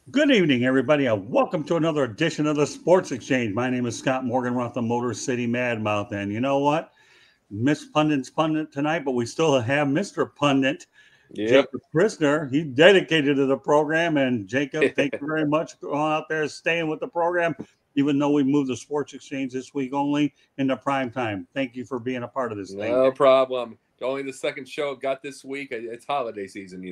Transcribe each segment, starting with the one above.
Good evening, everybody, and welcome to another edition of the Sports Exchange. My name is Scott Morgan. We're off the Motor City Madmouth, and you know what? Miss Pundit's Pundit tonight, but we still have Mr. Pundit, Yep. Jacob Prisner. He dedicated to the program, and Jacob, thank you very much for going out there, staying with the program, even though we moved the Sports Exchange this week only into prime time. Thank you for being a part of this thing. No problem. Only the second show I've got this week. It's holiday season.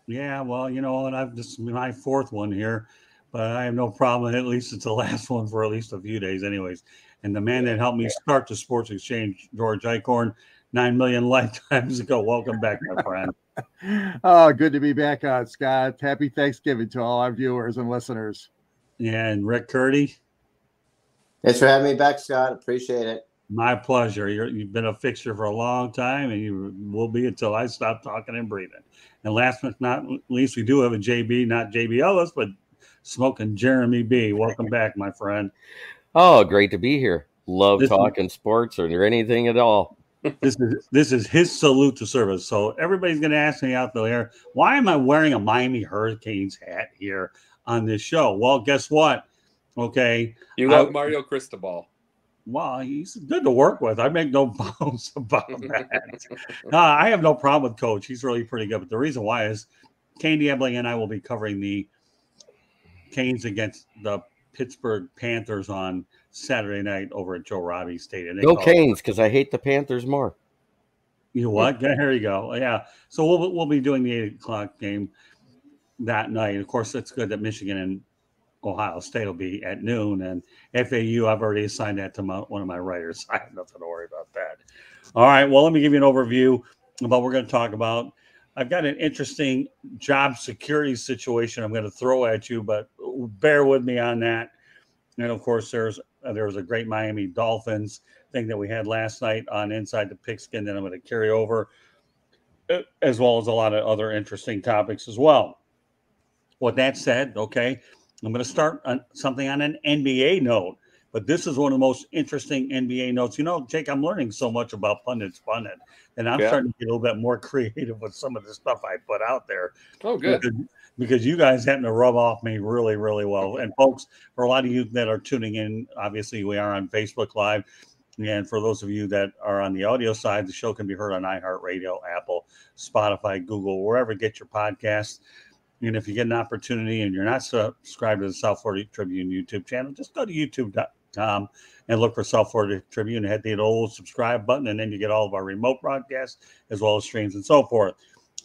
Yeah, well, and I've this is my fourth one here, but I have no problem. At least it's the last one for at least a few days, anyways. And the man Yeah. that helped me start the Sports Exchange, George Icorn, 9 million lifetimes ago. Welcome back, my friend. Oh, good to be back on, Scott. Happy Thanksgiving to all our viewers and listeners. Yeah, and Rick Curdy. Thanks for having me back, Scott. Appreciate it. My pleasure. You've been a fixture for a long time, and you will be until I stop talking and breathing. And last but not least, we do have a JB, not JB Ellis, but Smoking Jeremy B. Welcome back, my friend. Oh, great to be here. Love talking sports or anything at all. This is his salute to service. So everybody's going to ask me out there, why am I wearing a Miami Hurricanes hat here on this show? Well, guess what? Okay. You love Mario Cristobal. Well, he's good to work with. I make no bones about that. I have no problem with Coach. He's really pretty good. But the reason why is Candy Ebling and I will be covering the Canes against the Pittsburgh Panthers on Saturday night over at Joe Robbie Stadium. Go Canes, because I hate the Panthers more. You know what? Here you go. Yeah. So we'll be doing the 8:00 game that night. Of course, it's good that Michigan and Ohio State will be at noon, and FAU, I've already assigned that to one of my writers. I have nothing to worry about that. All right, well, let me give you an overview about what we're going to talk about. I've got an interesting job security situation I'm going to throw at you, but bear with me on that. And, of course, there was a great Miami Dolphins thing that we had last night on Inside the Pigskin that I'm going to carry over, as well as a lot of other interesting topics as well. With that said, okay, I'm going to start on something on an NBA note, but this is one of the most interesting NBA notes. Jake, I'm learning so much about pundits, and I'm starting to get a little bit more creative with some of the stuff I put out there. Oh, good. Because you guys happen to rub off me really, really well. And folks, for a lot of you that are tuning in, obviously we are on Facebook Live. And for those of you that are on the audio side, the show can be heard on iHeartRadio, Apple, Spotify, Google, wherever you get your podcasts. And if you get an opportunity and you're not subscribed to the South Florida Tribune YouTube channel, just go to youtube.com and look for South Florida Tribune and hit the old subscribe button, and then you get all of our remote broadcasts as well as streams and so forth.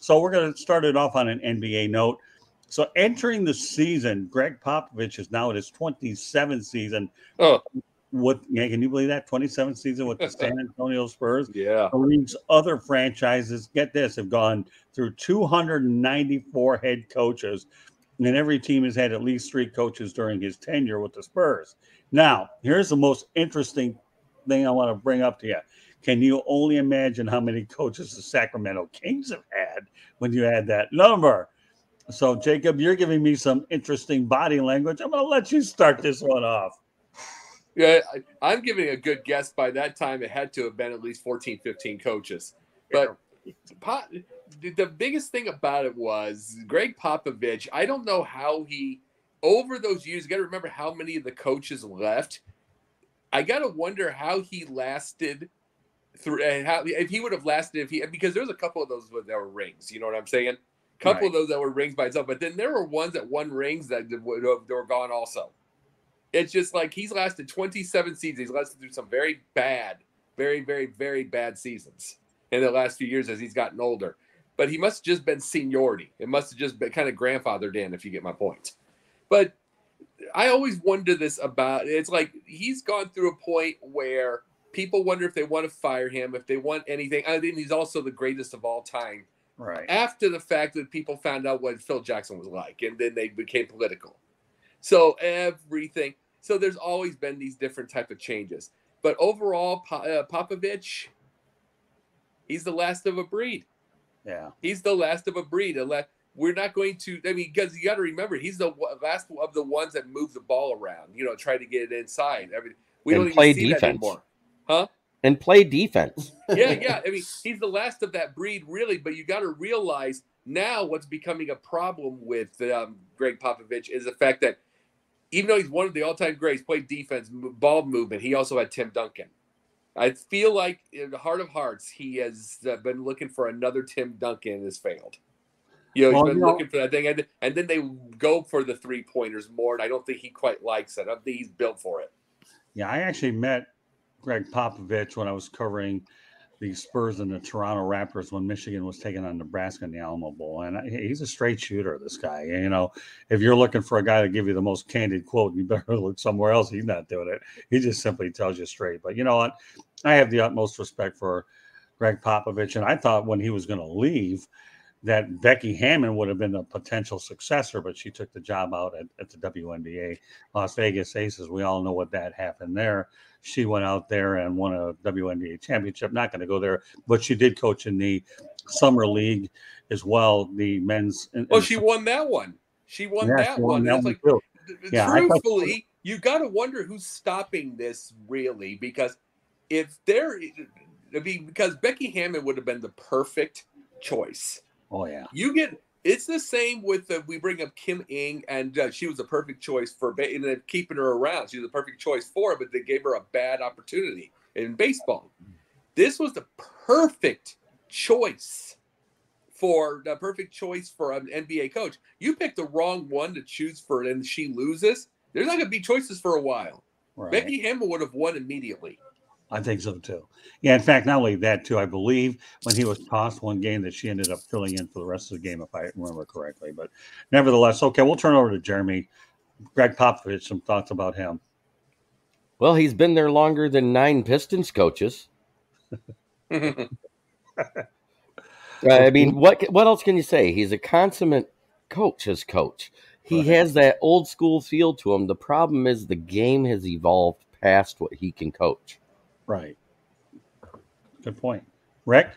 So we're going to start it off on an NBA note. So entering the season, Gregg Popovich is now in his 27th season. Oh. Can you believe that? 27th season with the San Antonio Spurs. Yeah. The league's other franchises, get this, have gone through 294 head coaches, and every team has had at least 3 coaches during his tenure with the Spurs. Now, here's the most interesting thing I want to bring up to you. Can you only imagine how many coaches the Sacramento Kings have had when you add that number? So, Jacob, you're giving me some interesting body language. I'm going to let you start this one off. Yeah, I'm giving a good guess. By that time, it had to have been at least 14, 15 coaches. But the biggest thing about it was Gregg Popovich. I don't know how he, over those years, you got to remember how many of the coaches left. I got to wonder how he lasted through, and how if he would have lasted because there was a couple of those that were rings. You know what I'm saying? A couple of those that were rings by itself, but then there were ones that won rings that were gone also. It's just like he's lasted 27 seasons. He's lasted through some very bad, very, very, very bad seasons in the last few years as he's gotten older. But he must have just been seniority. It must have just been kind of grandfathered in, if you get my point. But I always wonder this about, it's like he's gone through a point where people wonder if they want to fire him, if they want anything. I think he's also the greatest of all time. Right. After the fact that people found out what Phil Jackson was like, and then they became political. So everything. So there's always been these different type of changes. But overall, Popovich, he's the last of a breed. Yeah. He's the last of a breed. We're not going to, because you got to remember, he's the last of the ones that move the ball around, try to get it inside. We don't even see that anymore. Huh? And play defense. Yeah. He's the last of that breed, really. But you got to realize Now what's becoming a problem with Gregg Popovich is the fact that even though he's one of the all-time greats, played defense, ball movement, he also had Tim Duncan. I feel like in the heart of hearts, he has been looking for another Tim Duncan and has failed. He's been looking for that thing. And then they go for the three-pointers more, and I don't think he quite likes it. I don't think he's built for it. Yeah, I actually met Gregg Popovich when I was covering the Spurs and the Toronto Raptors when Michigan was taking on Nebraska in the Alamo Bowl. And he's a straight shooter, this guy. If you're looking for a guy to give you the most candid quote, you better look somewhere else. He's not doing it. He just simply tells you straight. But you know what? I have the utmost respect for Gregg Popovich. And I thought when he was going to leave that Becky Hammon would have been a potential successor, but she took the job out at the WNBA. Las Vegas Aces, we all know what that happened there. She went out there and won a WNBA championship. Not going to go there, but she did coach in the summer league as well, the men's. She won that one. She won that one. It's like, truthfully, you got to wonder who's stopping this really, because because Becky Hammon would have been the perfect choice. Oh yeah. It's the same with we bring up Kim Ng, and she was a perfect choice for keeping her around. She was a perfect choice for it, but they gave her a bad opportunity in baseball. This was the perfect choice for an NBA coach. You pick the wrong one to choose for, and she loses. There's not going to be choices for a while. Right. Becky Hammon would have won immediately. I think so too. Yeah, in fact, not only that too, I believe when he was tossed one game that she ended up filling in for the rest of the game, if I remember correctly. But nevertheless, okay, we'll turn over to Jeremy. Gregg Popovich, some thoughts about him. Well, he's been there longer than 9 Pistons coaches. I mean, what else can you say? He's a consummate coach as coach. He has that old school feel to him. The problem is the game has evolved past what he can coach. Right. Good point. Rick?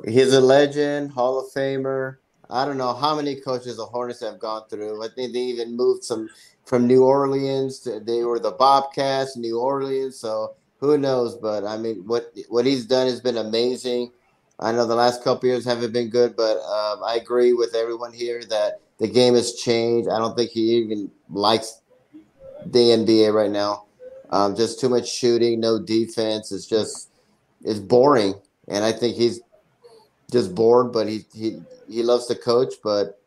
He's a legend, Hall of Famer. I don't know how many coaches the Hornets have gone through. I think they even moved from New Orleans. They were the Bobcats, New Orleans. So who knows? But, I mean, what he's done has been amazing. I know the last couple years haven't been good, but I agree with everyone here that the game has changed. I don't think he even likes the NBA right now. Just too much shooting, no defense. It's boring. And I think he's just bored, but he loves to coach. But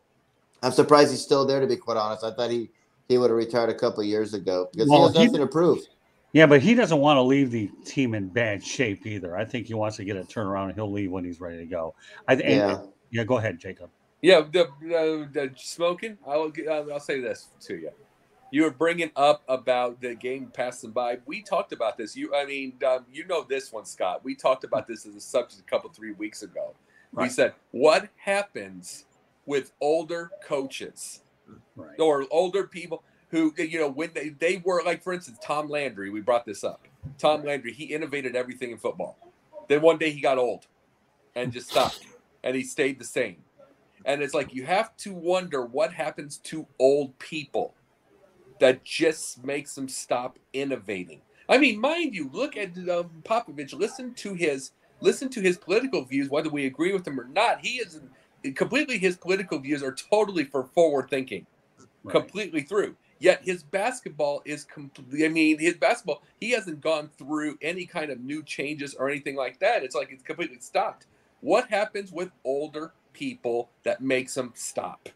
I'm surprised he's still there, to be quite honest. I thought he would have retired a couple of years ago because he has nothing to prove. Yeah, but he doesn't want to leave the team in bad shape either. I think he wants to get a turnaround, and he'll leave when he's ready to go. Yeah, go ahead, Jacob. Yeah, the smoking. I'll say this to you. You were bringing up about the game passing by. We talked about this. You know this one, Scott. We talked about this as a subject a 3 weeks ago. Right. We said, what happens with older coaches or older people who, when they were, like, for instance, Tom Landry, we brought this up. Tom Landry, he innovated everything in football. Then one day he got old and just stopped, and he stayed the same. And it's like you have to wonder what happens to old people that just makes them stop innovating. I mean, mind you, look at Popovich. Listen to his political views, whether we agree with them or not. He is completely. His political views are totally for forward thinking, completely through. Yet his basketball is completely. I mean, his basketball. He hasn't gone through any kind of new changes or anything like that. It's like it's completely stopped. What happens with older people that makes them stop?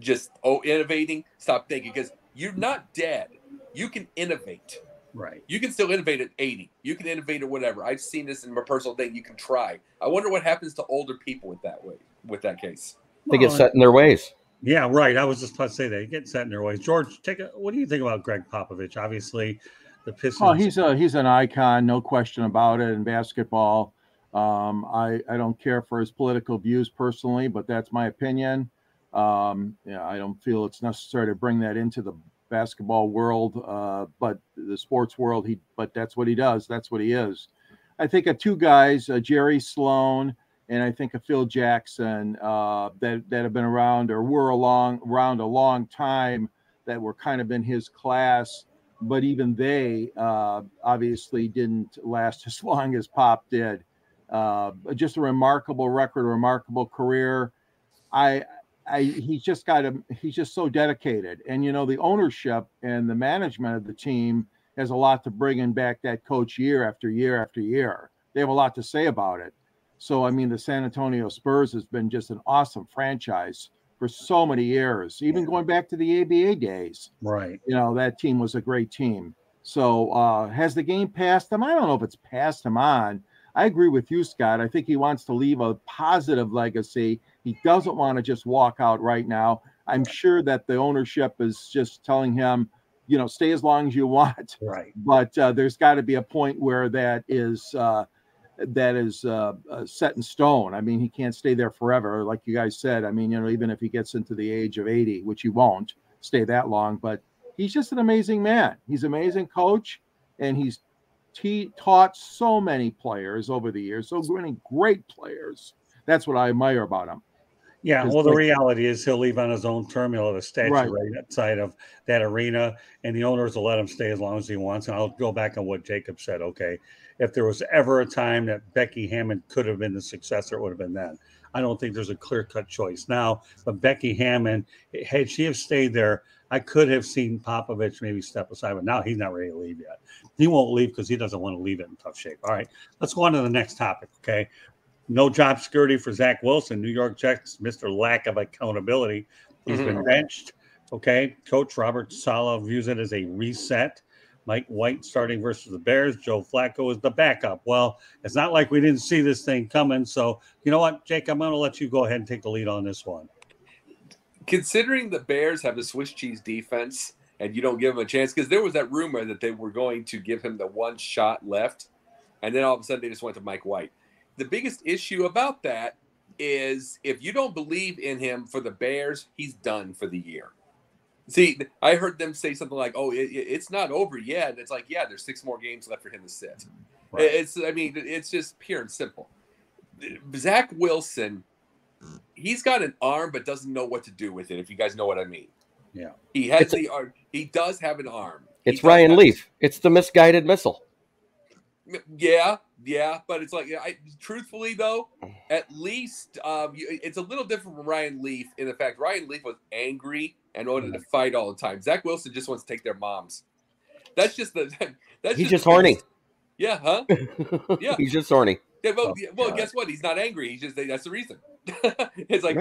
Just innovating, stop thinking, because you're not dead. You can innovate. Right. You can still innovate at 80. You can innovate at whatever. I've seen this in my personal thing. You can try. I wonder what happens to older people with that case. They get set in their ways. Yeah, right. I was just about to say that. They get set in their ways. George, what do you think about Gregg Popovich? Obviously, the Pistons. Oh, he's an icon, no question about it in basketball. I don't care for his political views personally, but that's my opinion. I don't feel it's necessary to bring that into the basketball world, but the sports world. But that's what he does. That's what he is. I think of two guys, Jerry Sloan, and I think of Phil Jackson, that have been around or were around a long time, that were kind of in his class. But even they obviously didn't last as long as Pop did. Just a remarkable record, a remarkable career. he's just he's just so dedicated. And, the ownership and the management of the team has a lot to bring in back that coach year after year after year. They have a lot to say about it. So, I mean, the San Antonio Spurs has been just an awesome franchise for so many years, even going back to the ABA days. Right. That team was a great team. So has the game passed him? I don't know if it's passed him on. I agree with you, Scott. I think he wants to leave a positive legacy. He doesn't want to just walk out right now. I'm sure that the ownership is just telling him, stay as long as you want. Right. But there's got to be a point where that is set in stone. I mean, he can't stay there forever, like you guys said. I mean, even if he gets into the age of 80, which he won't stay that long, but he's just an amazing man. He's an amazing coach, and he's taught so many players over the years, so many great players. That's what I admire about him. Yeah, well, the reality is he'll leave on his own term. He'll have a statue right outside of that arena, and the owners will let him stay as long as he wants. And I'll go back on what Jacob said. Okay, if there was ever a time that Becky Hammon could have been the successor, it would have been then. I don't think there's a clear-cut choice now. But Becky Hammon, had she have stayed there, I could have seen Popovich maybe step aside, but now he's not ready to leave yet. He won't leave because he doesn't want to leave it in tough shape. All right, let's go on to the next topic, okay? No job security for Zach Wilson. New York Jets, Mr. Lack of accountability. He's been benched, okay? Coach Robert Saleh views it as a reset. Mike White starting versus the Bears. Joe Flacco is the backup. Well, it's not like we didn't see this thing coming. So, you know what, Jake, I'm going to let you go ahead and take the lead on this one. Considering the Bears have a Swiss cheese defense and you don't give them a chance, because there was that rumor that they were going to give him the one shot left, and then all of a sudden they just went to Mike White. The biggest issue about that is if you don't believe in him for the Bears, he's done for the year. See, I heard them say something like, oh, it's not over yet. It's like, yeah, there's 6 more games left for him to sit. Right. It's just pure and simple. Zach Wilson, he's got an arm but doesn't know what to do with it, if you guys know what I mean. Yeah. He has the arm. He does have an arm. It's Ryan Leaf. It's the misguided missile. Yeah, but it's like, truthfully though, at least it's a little different from Ryan Leaf in the fact Ryan Leaf was angry and wanted to fight all the time. Zach Wilson just wants to take their moms. He's just horny. Yeah, huh? Yeah, he's just horny. Yeah, well, guess what? He's not angry. He's just that's the reason. It's like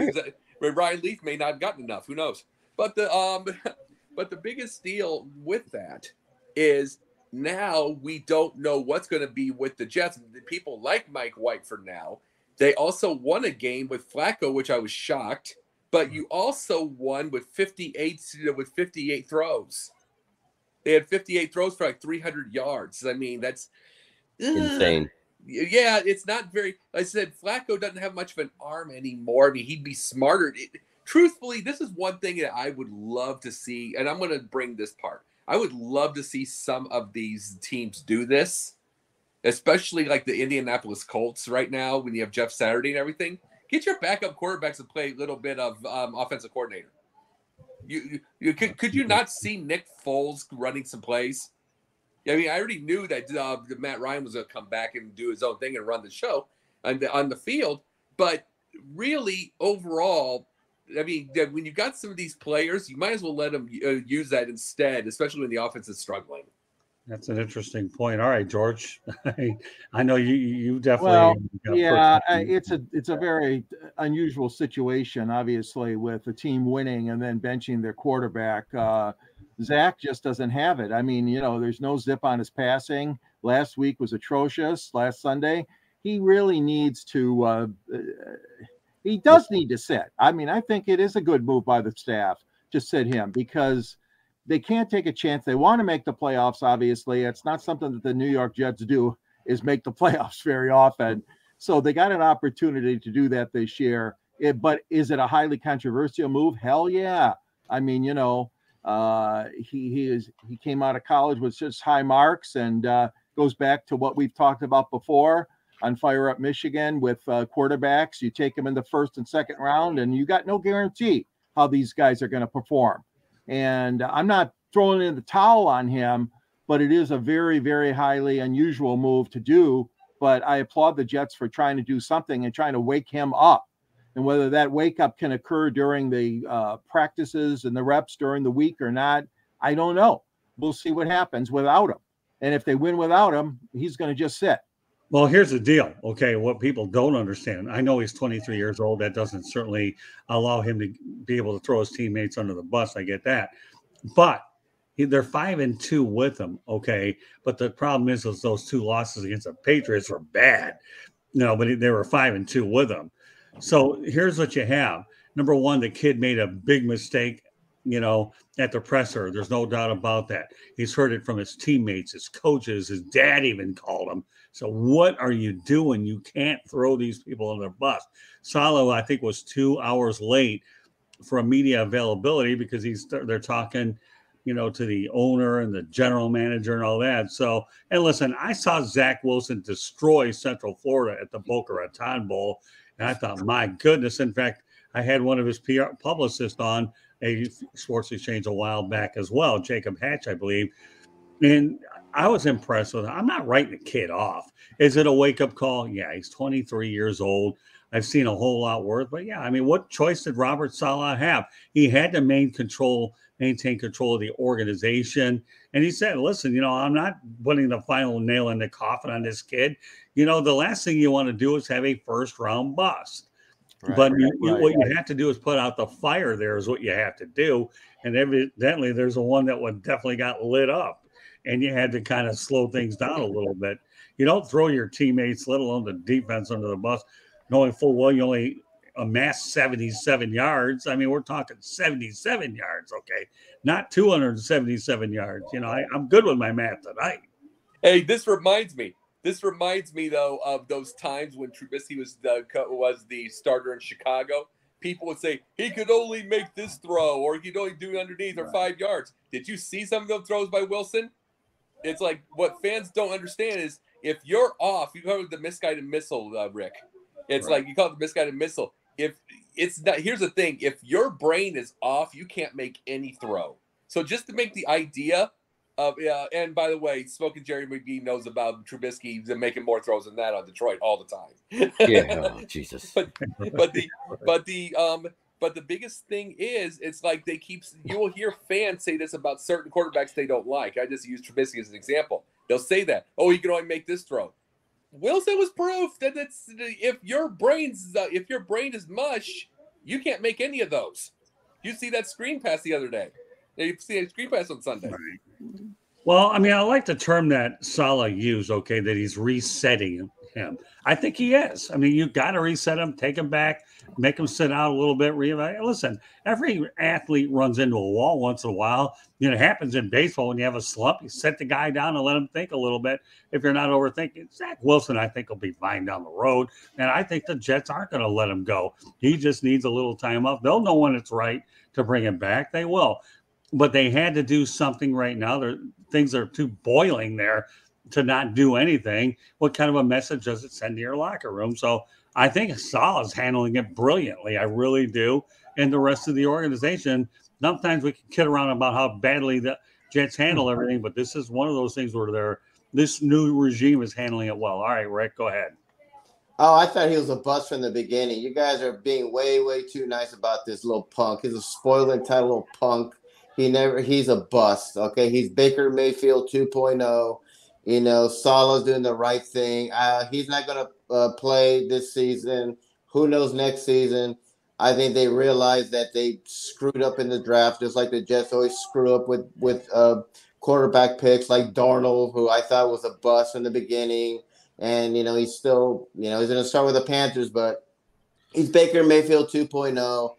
Ryan Leaf may not have gotten enough. Who knows? But the biggest deal with that is, now we don't know what's going to be with the Jets. People like Mike White for now. They also won a game with Flacco, which I was shocked. But you also won with 58 throws. They had 58 throws for like 300 yards. I mean, that's insane. Yeah, it's not very. I said Flacco doesn't have much of an arm anymore. I mean, he'd be smarter. Truthfully, this is one thing that I would love to see, and I'm going to bring this part. I would love to see some of these teams do this, especially like the Indianapolis Colts right now when you have Jeff Saturday and everything. Get your backup quarterbacks to play a little bit of offensive coordinator. Could you not see Nick Foles running some plays? I mean, I already knew that Matt Ryan was going to come back and do his own thing and run the show on the field. But really, overall, I mean, when you've got some of these players, you might as well let them use that instead, especially when the offense is struggling. That's an interesting point. All right, George. I know you definitely. Well, it's a very unusual situation, obviously, with the team winning and then benching their quarterback. Zach just doesn't have it. I mean, there's no zip on his passing. Last week was atrocious. Last Sunday, he really needs to. He does need to sit. I mean, I think it is a good move by the staff to sit him because they can't take a chance. They want to make the playoffs, obviously. It's not something that the New York Jets do, is make the playoffs very often. So they got an opportunity to do that this year. But is it a highly controversial move? Hell yeah. I mean, he came out of college with such high marks and goes back to what we've talked about before on Fire Up Michigan with quarterbacks. You take them in the first and second round, and you got no guarantee how these guys are going to perform. And I'm not throwing in the towel on him, but it is a very, very highly unusual move to do. But I applaud the Jets for trying to do something and trying to wake him up. And whether that wake up can occur during the practices and the reps during the week or not, I don't know. We'll see what happens without him. And if they win without him, he's going to just sit. Well, here's the deal. Okay, what people don't understand. I know he's 23 years old. That doesn't certainly allow him to be able to throw his teammates under the bus. I get that. But they're 5-2 with him. Okay. But the problem is those 2 losses against the Patriots were bad. No, but they were 5-2 with him. So here's what you have. Number one, the kid made a big mistake, at the presser. There's no doubt about that. He's heard it from his teammates, his coaches, his dad even called him. So what are you doing? You can't throw these people under the bus. Saleh, I think, was 2 hours late for a media availability because they're talking, to the owner and the general manager and all that. So, and listen, I saw Zachwilson destroy Central Florida at the Boca Raton Bowl, and I thought, my goodness. In fact, I had one of his PR publicists on a sports exchange a while back as well, Jacob Hatch, I believe. And I was impressed with him. I'm not writing the kid off. Is it a wake-up call? Yeah, he's 23 years old. I've seen a whole lot worse. But, yeah, I mean, what choice did Robert Saleh have? He had to maintain control of the organization. And he said, listen, I'm not putting the final nail in the coffin on this kid. The last thing you want to do is have a first-round bust. Right, but what you have to do is put out the fire there is what you have to do. And evidently there's one that one definitely got lit up. And you had to kind of slow things down a little bit. You don't throw your teammates, let alone the defense, under the bus, knowing full well you only amassed 77 yards. I mean, we're talking 77 yards, okay? Not 277 yards. I'm good with my math tonight. Hey, this reminds me, though, of those times when Trubisky was the starter in Chicago. People would say, he could only make this throw, or he could only do underneath or 5 yards. Did you see some of those throws by Wilson? It's like what fans don't understand is if you're off, you call it the misguided missile, Rick. It's right. Like you call it the misguided missile. If it's not, here's the thing: if your brain is off, you can't make any throw. So just to make the idea of, and by the way, Smoking Jerry McGee knows about Trubisky making more throws than that on Detroit all the time. Yeah, oh, Jesus. But the biggest thing is, it's like you will hear fans say this about certain quarterbacks they don't like. I just use Trubisky as an example. They'll say that, oh, he can only make this throw. Wilson was proof that if your brain is mush, you can't make any of those. You see that screen pass the other day. You see a screen pass on Sunday. Right. Well, I mean, I like the term that Saleh used, okay, that he's resetting him. I think he is. I mean, you got to reset him, take him back, make him sit out a little bit. Listen, every athlete runs into a wall once in a while. It happens in baseball when you have a slump. You set the guy down and let him think a little bit if you're not overthinking. Zach Wilson, I think, will be fine down the road. And I think the Jets aren't going to let him go. He just needs a little time off. They'll know when it's right to bring him back. They will. But they had to do something right now. Things are too boiling there to not do anything. What kind of a message does it send to your locker room? So I think Saleh's handling it brilliantly. I really do. And the rest of the organization, sometimes we can kid around about how badly the Jets handle everything, but this is one of those things where this new regime is handling it well. All right, Rick, go ahead. Oh, I thought he was a bust from the beginning. You guys are being way, way too nice about this little punk. He's a spoiled entitled little punk. He's a bust. Okay. He's Baker Mayfield 2.0. Saleh's doing the right thing. He's not going to play this season. Who knows next season? I think they realized that they screwed up in the draft, just like the Jets always screw up with quarterback picks like Darnold, who I thought was a bust in the beginning. And, he's still, he's going to start with the Panthers, but he's Baker Mayfield 2.0.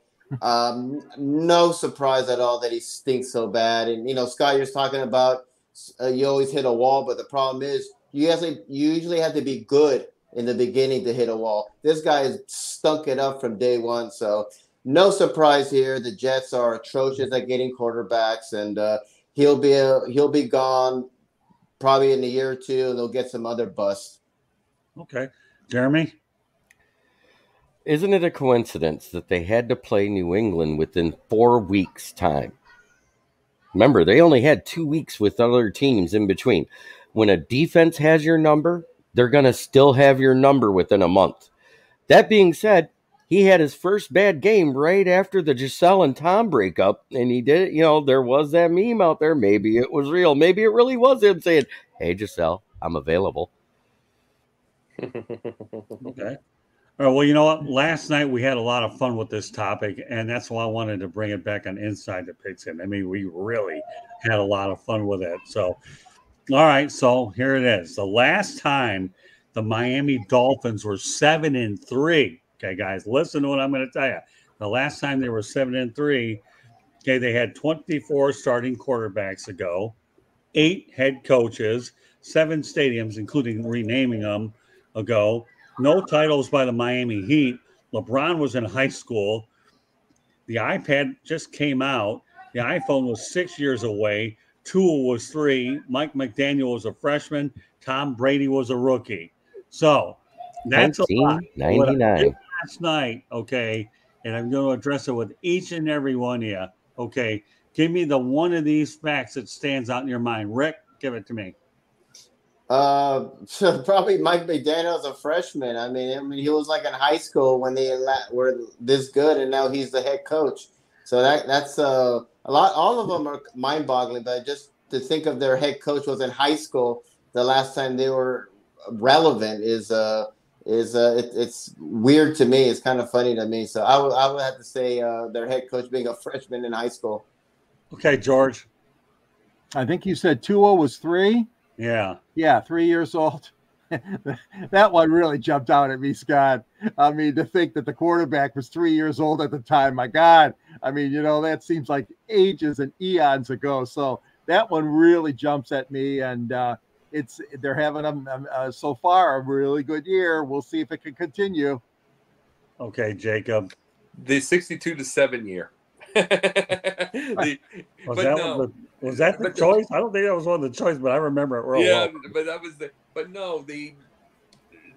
No surprise at all that he stinks so bad. And, Scott, you're talking about you always hit a wall, but the problem is you usually have to be good in the beginning to hit a wall. This guy has stunk it up from day one. So no surprise here. The Jets are atrocious at getting quarterbacks, and he'll be gone probably in a year or two, and they'll get some other busts. Okay. Jeremy? Isn't it a coincidence that they had to play New England within 4 weeks' time? Remember, they only had 2 weeks with other teams in between. When a defense has your number, they're going to still have your number within a month. That being said, he had his first bad game right after the Giselle and Tom breakup, and he did it. You know, there was that meme out there. Maybe it was real. Maybe it really was him saying, "Hey, Giselle, I'm available." Okay. All right, well, you know what? Last night we had a lot of fun with this topic, and that's why I wanted to bring it back on Inside the Pigskin. I mean, we really had a lot of fun with it. So, all right, so here it is. The last time the Miami Dolphins were 7-3. Okay, guys, listen to what I'm going to tell you. The last time they were 7-3, okay, they had 24 starting quarterbacks ago, 8 head coaches, 7 stadiums, including renaming them ago. No titles by the Miami Heat. LeBron was in high school. The iPad just came out. The iPhone was 6 years away. Tua was 3. Mike McDaniel was a freshman. Tom Brady was a rookie. So that's a lot. What I did 1999. last night, okay, and I'm going to address it with each and every one of you. Okay, give me the one of these facts that stands out in your mind. Rick, give it to me. Probably Mike McDaniel's a freshman. I mean, he was like in high school when they were this good, and now he's the head coach. So that's a lot. All of them are mind-boggling, but just to think of their head coach was in high school the last time they were relevant it's weird to me. It's kind of funny to me. So I would have to say their head coach being a freshman in high school. Okay, George. I think you said Tua was 3. Yeah. Yeah, 3 years old. That one really jumped out at me, Scott. I mean, to think that the quarterback was 3 years old at the time, my God. I mean, you know, that seems like ages and eons ago. So that one really jumps at me, and they're having so far a really good year. We'll see if it can continue. Okay, Jacob. The 62-7 year. Was that the choice? I don't think that was one of the choices, but I remember it real well. But that was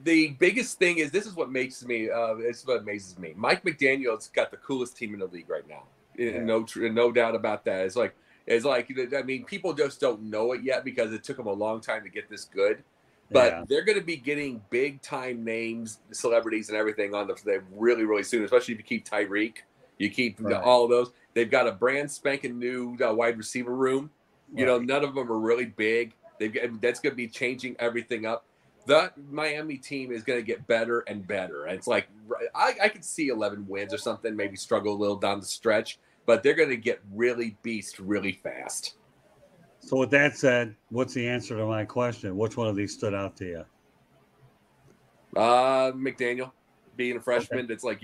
the biggest thing is this is what makes me it's what amazes me. Mike McDaniel's got the coolest team in the league right now. Yeah. No doubt about that. It's like I mean, people just don't know it yet because it took them a long time to get this good. But they're going to be getting big time names, celebrities, and everything on the really, really soon. Especially if you keep Tyreek, you keep all of those. They've got a brand spanking new wide receiver room. You know, none of them are really big. That's going to be changing everything up. The Miami team is going to get better and better. And it's like I could see 11 wins or something, maybe struggle a little down the stretch, but they're going to get really beast really fast. So with that said, what's the answer to my question? Which one of these stood out to you? McDaniel. Being a freshman, it's like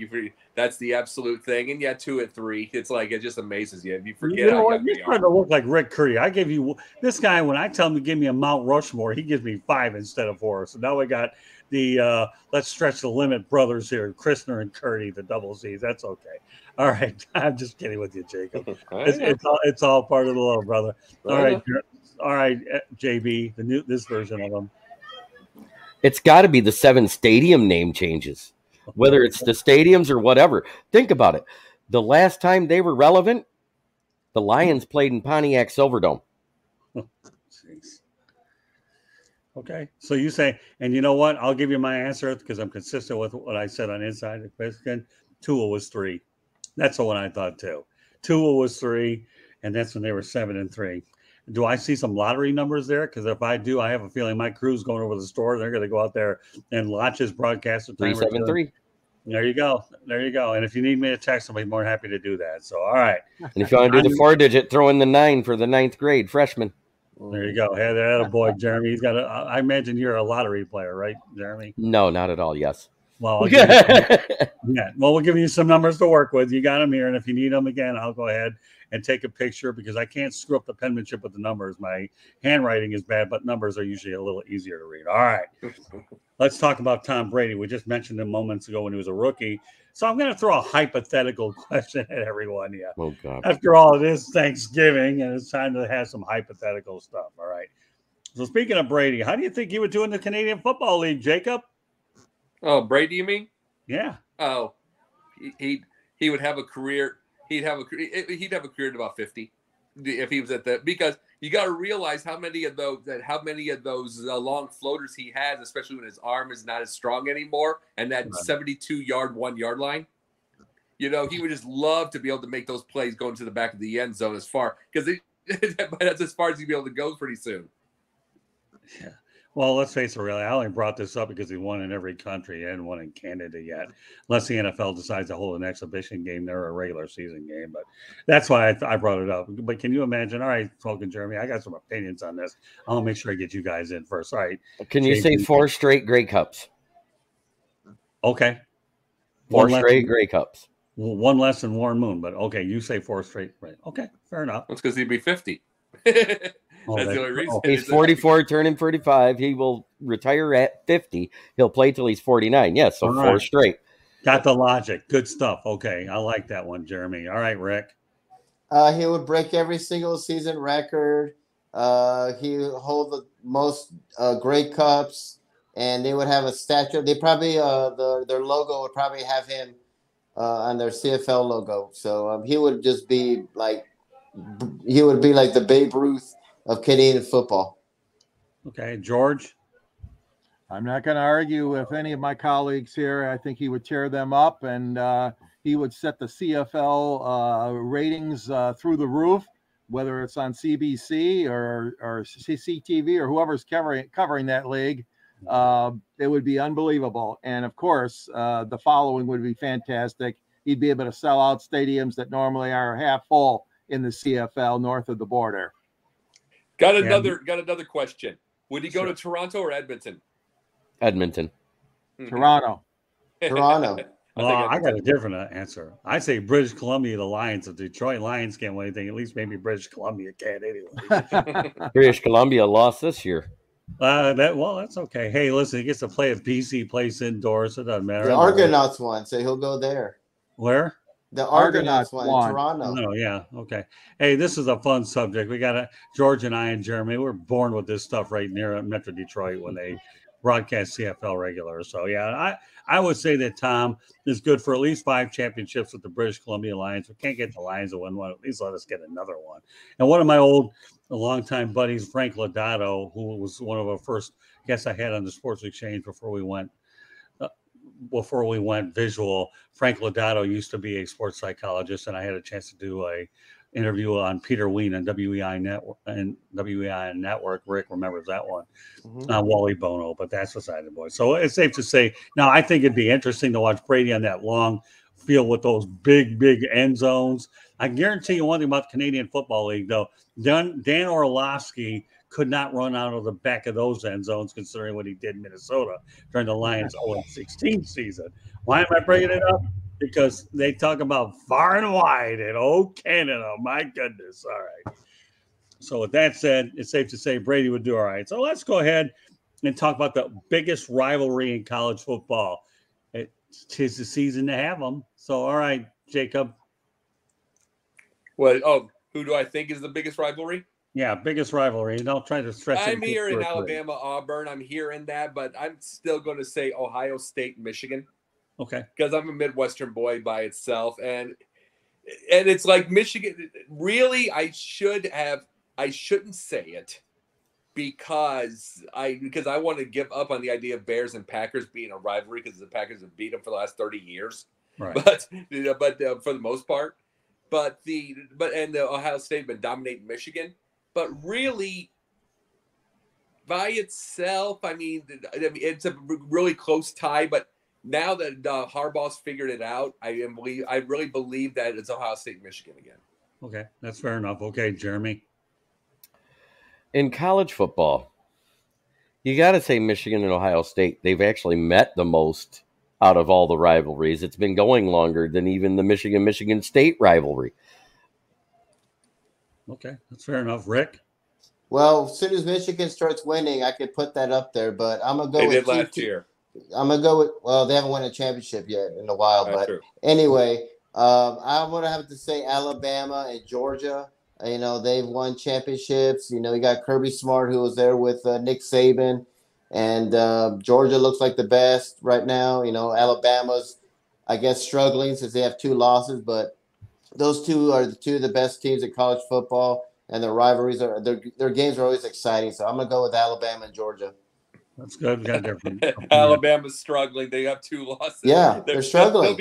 that's the absolute thing. And 2 at 3, it's like it just amazes you. You forget. You know what? You're trying to look like Rick Curry. I give you this guy when I tell him to give me a Mount Rushmore, he gives me 5 instead of 4. So now we got the let's stretch the limit brothers here, Christner and Curdy, the double C's. That's okay. All right, I'm just kidding with you, Jacob. It's all part of the love, brother. All right, JB, this version of them. It's got to be the 7 stadium name changes. Whether it's the stadiums or whatever. Think about it. The last time they were relevant, the Lions played in Pontiac Silverdome. Jeez. Okay. So you say, and you know what? I'll give you my answer because I'm consistent with what I said on Inside the Pigskin. Tua was 3. That's the one I thought too. Tua was 3, and that's when they were 7-3. Do I see some lottery numbers there? Because if I do, I have a feeling my crew's going over to the store. They're going to go out there and launch his broadcast. 373. There you go. And if you need me to text, I'll be more happy to do that. So, all right. And if you want to do the 4-digit, throw in the 9 for the 9th grade freshman. There you go. Hey, that a boy, Jeremy. He's got I imagine you're a lottery player, right, Jeremy? No, not at all. Yes. Well, we'll give you some numbers to work with. You got them here, and if you need them again, I'll go ahead and take a picture because I can't screw up the penmanship with the numbers. My handwriting is bad, but numbers are usually a little easier to read. All right. Let's talk about Tom Brady. We just mentioned him moments ago when he was a rookie. So I'm going to throw a hypothetical question at everyone. Yeah. Oh, God. After all, it is Thanksgiving, and it's time to have some hypothetical stuff. All right. So speaking of Brady, how do you think he would do in the Canadian Football League, Jacob? Oh, Brady, you mean? Yeah. Oh, he would have a career. He'd have a career at about 50 if he was at that, because you got to realize how many of those long floaters he has, especially when his arm is not as strong anymore, and that 72-yard 1-yard line. You know, he would just love to be able to make those plays going to the back of the end zone as far because that's as far as he'd be able to go pretty soon. Yeah. Well, let's face it, really. I only brought this up because he won in every country. He hadn't won in Canada yet, unless the NFL decides to hold an exhibition game there or a regular season game. But that's why I brought it up. But can you imagine? All right, Folk and Jeremy, I got some opinions on this. I'll make sure I get you guys in first. All right. Can you say 4 straight Grey Cups? Okay. 4 straight Grey Cups. One less than Warren Moon, but okay, you say 4 straight. Right. Okay, fair enough. That's because he'd be 50. That's the only reason. He's 44, turning 45. He will retire at 50. He'll play till he's 49. Yes, so 4 straight. Got the logic. Good stuff. Okay, I like that one, Jeremy. All right, Rick. He would break every single season record. He would hold the most Grey Cups, and they would have a statue. They probably their logo would probably have him on their CFL logo. So he would just be like the Babe Ruth of Canadian football. Okay, George. I'm not going to argue with any of my colleagues here. I think he would tear them up, and he would set the CFL ratings through the roof, whether it's on CBC or CCTV or whoever's covering that league. It would be unbelievable. And, of course, the following would be fantastic. He'd be able to sell out stadiums that normally are half full in the CFL north of the border. Got another question. Would he go to Toronto or Edmonton? Edmonton. Toronto. Toronto. Well, I got a different answer. I say British Columbia, the Lions. If Detroit Lions can't win anything, at least maybe British Columbia can anyway. British Columbia lost this year. That's okay. Hey, listen, he gets to play at BC Place indoors. It doesn't matter. The Argonauts won, so he'll go there. Where? The Argonauts won in Toronto. Oh, yeah. Okay. Hey, this is a fun subject. We got George and I and Jeremy. We're born with this stuff right near Metro Detroit when they broadcast CFL regular. So, yeah, I would say that Tom is good for at least 5 championships with the British Columbia Lions. We can't get the Lions to win one. At least let us get another one. And one of my longtime buddies, Frank Lodato, who was one of our first guests I had on the Sports Exchange before we went visual. Frank Lodato used to be a sports psychologist, and I had a chance to do a interview on Peter Ween on WEI Network. Rick remembers that one. Wally Bono, but that's beside the boy. So it's safe to say now I think it'd be interesting to watch Brady on that long field with those big end zones. I guarantee you one thing about the Canadian Football League, though. Dan Orlovsky could not run out of the back of those end zones, considering what he did in Minnesota during the Lions 0-16 season. Why am I bringing it up? Because they talk about far and wide and Canada. My goodness. All right. So with that said, it's safe to say Brady would do all right. So let's go ahead and talk about the biggest rivalry in college football. It's the season to have them. So, all right, Jacob. Well, who do I think is the biggest rivalry? Yeah, biggest rivalry. Don't try to stretch it. I'm here in Alabama, Auburn. I'm hearing that, but I'm still going to say Ohio State, Michigan. Okay. Because I'm a Midwestern boy by itself. And it's like Michigan. Really, I shouldn't say it because I want to give up on the idea of Bears and Packers being a rivalry because the Packers have beat them for the last 30 years. Right. But for the most part. But the Ohio State been dominating Michigan. But really, by itself, I mean, it's a really close tie. But now that Harbaugh's figured it out, I really believe that it's Ohio State, Michigan again. Okay, that's fair enough. Okay, Jeremy. In college football, you got to say Michigan and Ohio State. They've actually met the most out of all the rivalries. It's been going longer than even the Michigan State rivalry. Okay, that's fair enough. Rick? Well, as soon as Michigan starts winning, I could put that up there, but I'm going to go with They did last year. I'm going to go with, well, they haven't won a championship yet in a while, That's but true. Anyway, I'm going to have to say Alabama and Georgia. You know, they've won championships. You know, you got Kirby Smart, who was there with Nick Saban, and Georgia looks like the best right now. You know, Alabama's, I guess, struggling since they have 2 losses, but those two are the 2 of the best teams in college football, and their rivalries their games are always exciting. So I'm going to go with Alabama and Georgia. That's good. We got a different. Alabama's struggling. They have 2 losses. Yeah, they're struggling.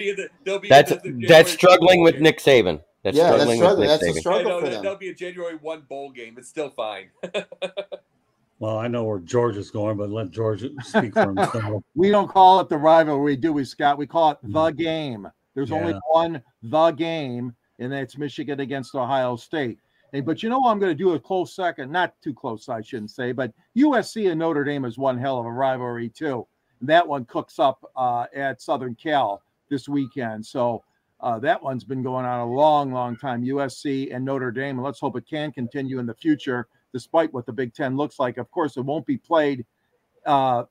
That's struggling with Nick Saban. That's struggling with Nick That's Saban. a struggle for them. That'll be a January 1 bowl game. It's still fine. Well, I know where George is going, but let George speak for himself. We don't call it the rivalry, do we, Scott? We call it the game. There's only one the game, and that's Michigan against Ohio State. Hey, but you know what? I'm going to do a close second. Not too close, I shouldn't say, but USC and Notre Dame is one hell of a rivalry, too. That one cooks up at Southern Cal this weekend. So that one's been going on a long, long time, USC and Notre Dame. And let's hope it can continue in the future, despite what the Big Ten looks like. Of course, it won't be played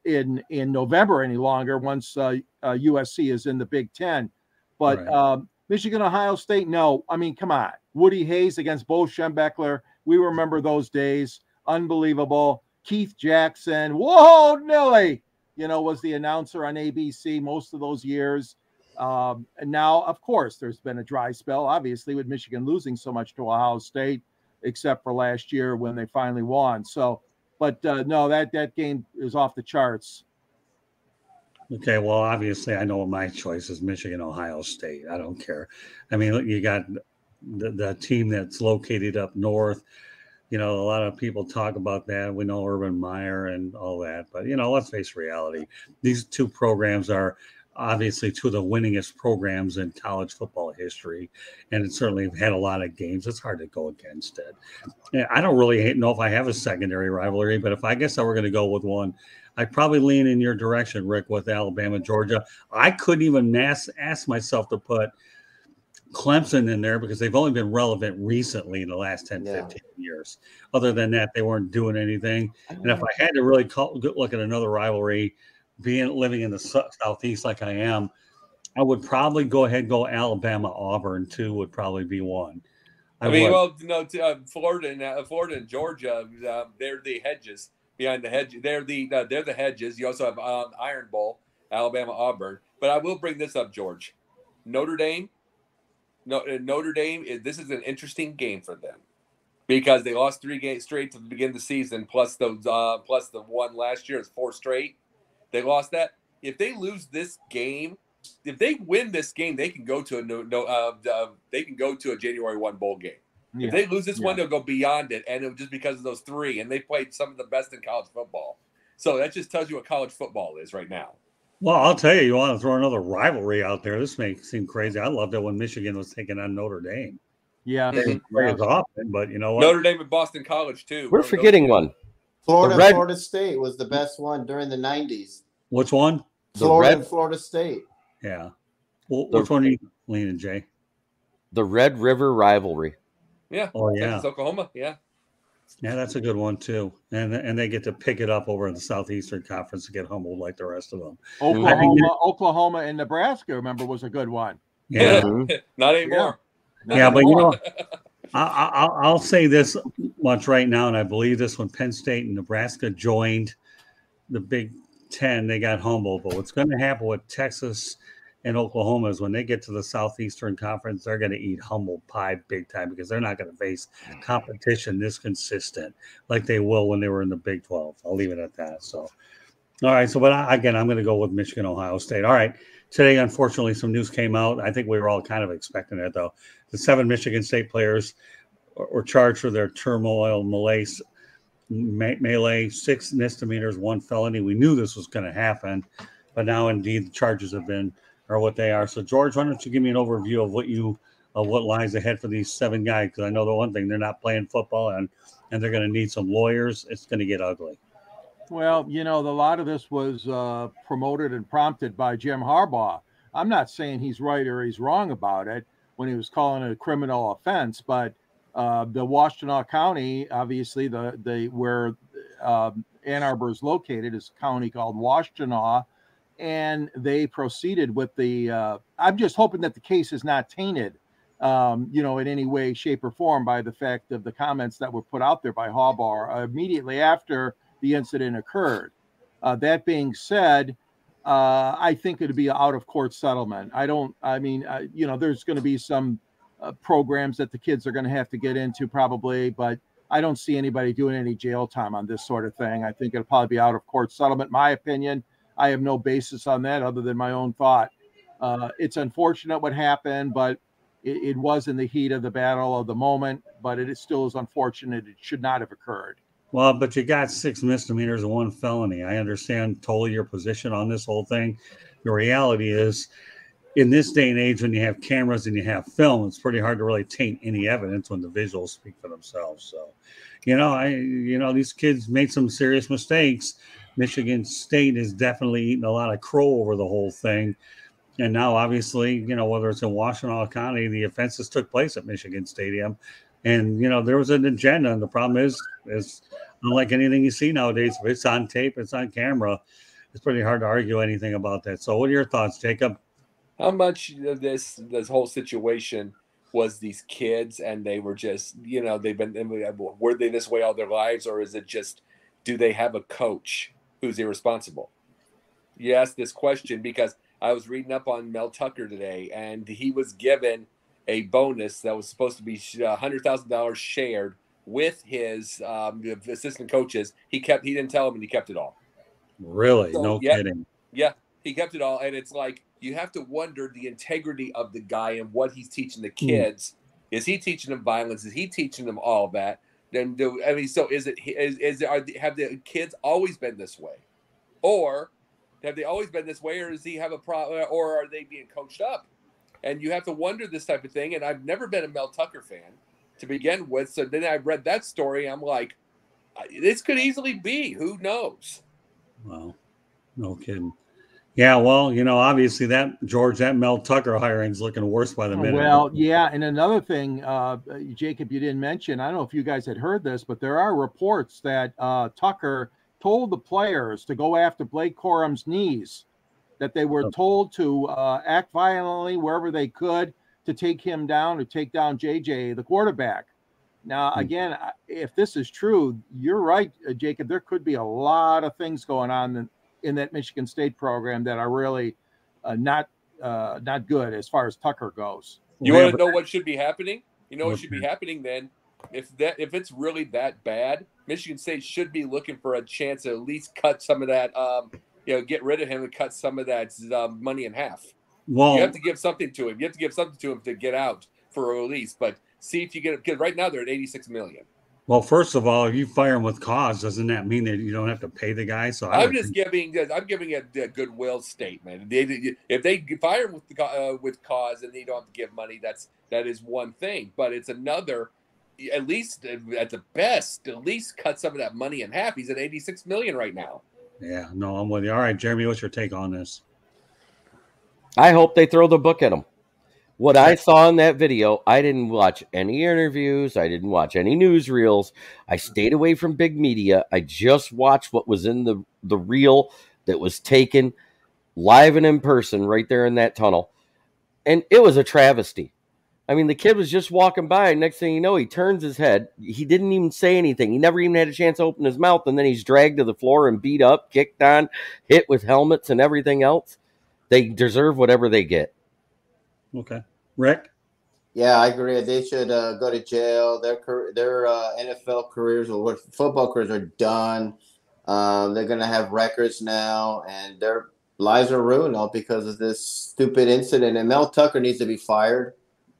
in November any longer once USC is in the Big Ten. But right. Michigan, Ohio State, no. I mean, come on. Woody Hayes against Bo Schembechler. We remember those days. Unbelievable. Keith Jackson. Whoa, Nelly, was the announcer on ABC most of those years. And now, of course, there's been a dry spell, obviously, with Michigan losing so much to Ohio State, except for last year when they finally won. So, but no, that game is off the charts. Okay, well, obviously, I know my choice is Michigan, Ohio State. I don't care. I mean, look, you got the team that's located up north. A lot of people talk about that. We know Urban Meyer and all that. But, let's face reality. These 2 programs are obviously 2 of the winningest programs in college football history. And it certainly had a lot of games. It's hard to go against it. I don't really know if I have a secondary rivalry, but if I guess I were going to go with one, I'd probably lean in your direction, Rick, with Alabama, Georgia. I couldn't even ask myself to put Clemson in there because they've only been relevant recently in the last 10, 15 years. Other than that, they weren't doing anything. And if I had to really look at another rivalry, living in the Southeast like I am, I would probably go ahead and go Alabama, Auburn, too, would probably be one. Florida and Georgia, they're the hedges. Behind the hedge, they're the hedges. You also have Iron Bowl, Alabama, Auburn. But I will bring this up, George. Notre Dame. This is an interesting game for them because they lost 3 games straight to begin the season, plus the one last year is 4 straight. They lost that. If they lose this game, if they win this game, they can go to a January 1 bowl game. If they lose this one, they'll go beyond it, and it was just because of those 3. And they played some of the best in college football. So that just tells you what college football is right now. Well, I'll tell you, you want to throw another rivalry out there. This may seem crazy. I loved it when Michigan was taking on Notre Dame. Yeah. It's often, but you know what? Notre Dame and Boston College, too. We're forgetting one. Florida State was the best one during the 90s. Which one? Florida State. Yeah. Well, which one are you leaning, Jay? The Red River rivalry. Yeah. Oh, yeah. Texas, Oklahoma. Yeah. Yeah, that's a good one, too. And they get to pick it up over in the Southeastern Conference to get humbled like the rest of them. Oklahoma and Nebraska, remember, was a good one. Yeah. Not anymore. Yeah, but I'll say this much right now, and I believe this when Penn State and Nebraska joined the Big Ten, they got humbled. But what's going to happen with Texas and Oklahoma is when they get to the Southeastern Conference, they're going to eat humble pie big time because they're not going to face competition this consistent like they will when they were in the Big 12. I'll leave it at that. So, all right. So, but I'm going to go with Michigan, Ohio State. All right. Today, unfortunately, some news came out. I think we were all kind of expecting it, though. The 7 Michigan State players were charged for their turmoil, melee, 6 misdemeanors, 1 felony. We knew this was going to happen, but now indeed the charges have been or what they are. So, George, why don't you give me an overview of what lies ahead for these 7 guys? Because I know the one thing, they're not playing football, and they're going to need some lawyers. It's going to get ugly. Well, a lot of this was promoted and prompted by Jim Harbaugh. I'm not saying he's right or he's wrong about it when he was calling it a criminal offense, but the Washtenaw County, obviously, where Ann Arbor is located, is a county called Washtenaw. And they proceeded with I'm just hoping that the case is not tainted, in any way, shape, or form by the fact of the comments that were put out there by Harbaugh immediately after the incident occurred. That being said, I think it'd be an out-of-court settlement. There's going to be some programs that the kids are going to have to get into probably, but I don't see anybody doing any jail time on this sort of thing. I think it'll probably be out of court settlement. My opinion, I have no basis on that other than my own thought. It's unfortunate what happened, but it was in the heat of the battle of the moment, but it still is unfortunate. It should not have occurred. Well, but you got 6 misdemeanors and 1 felony. I understand totally your position on this whole thing. The reality is, in this day and age, when you have cameras and you have film, it's pretty hard to really taint any evidence when the visuals speak for themselves. So, these kids made some serious mistakes. Michigan State is definitely eating a lot of crow over the whole thing. And now, obviously, whether it's in Washtenaw County, the offenses took place at Michigan Stadium. And, there was an agenda. And the problem is unlike anything you see nowadays, if it's on tape, it's on camera, it's pretty hard to argue anything about that. So what are your thoughts, Jacob? How much of this whole situation was these kids and they were just, were they this way all their lives, or is it just, do they have a coach who's irresponsible? You asked this question because I was reading up on Mel Tucker today, and he was given a bonus that was supposed to be $100,000 shared with his assistant coaches. He didn't tell him, and he kept it all. Really? So, no kidding. Yeah, he kept it all, and it's like, you have to wonder the integrity of the guy and what he's teaching the kids. Is he teaching them violence? Is he teaching them all that? Then so have the kids always been this way, or have they always been this way, or does he have a problem, or are they being coached up? And you have to wonder this type of thing. And I've never been a Mel Tucker fan to begin with, so then I read that story. I'm like, this could easily be. Who knows? Wow, no kidding. Yeah, well, obviously that Mel Tucker hiring is looking worse by the minute. Well, yeah, and another thing, Jacob, you didn't mention, I don't know if you guys had heard this, but there are reports that Tucker told the players to go after Blake Corum's knees, that they were told to act violently wherever they could to take him down or take down JJ, the quarterback. Now, again, if this is true, you're right, Jacob, there could be a lot of things going on in that Michigan State program that are really not good as far as Tucker goes. You want to know what should be happening? What should be happening then? If it's really that bad, Michigan State should be looking for a chance to at least cut some of that, get rid of him and cut some of that money in half. Well, you have to give something to him. You have to give something to him to get out for a release. But see if you get it, because right now they're at $86 million. Well, first of all, if you fire him with cause, doesn't that mean that you don't have to pay the guy? So I'm giving a goodwill statement. If they fire him with cause and they don't have to give money, that is one thing. But it's another. At least at the best, at least cut some of that money in half. He's at $86 million right now. Yeah, no, I'm with you. All right, Jeremy, what's your take on this? I hope they throw the book at him. What I saw in that video, I didn't watch any interviews. I didn't watch any newsreels. I stayed away from big media. I just watched what was in the reel that was taken live and in person right there in that tunnel. And it was a travesty. I mean, the kid was just walking by, and next thing you know, he turns his head. He didn't even say anything. He never even had a chance to open his mouth, and then he's dragged to the floor and beat up, kicked on, hit with helmets and everything else. They deserve whatever they get. Okay. Rick? Yeah, I agree. They should go to jail. Their NFL careers or football careers are done. They're going to have records now, and their lives are ruined all because of this stupid incident. And Mel Tucker needs to be fired.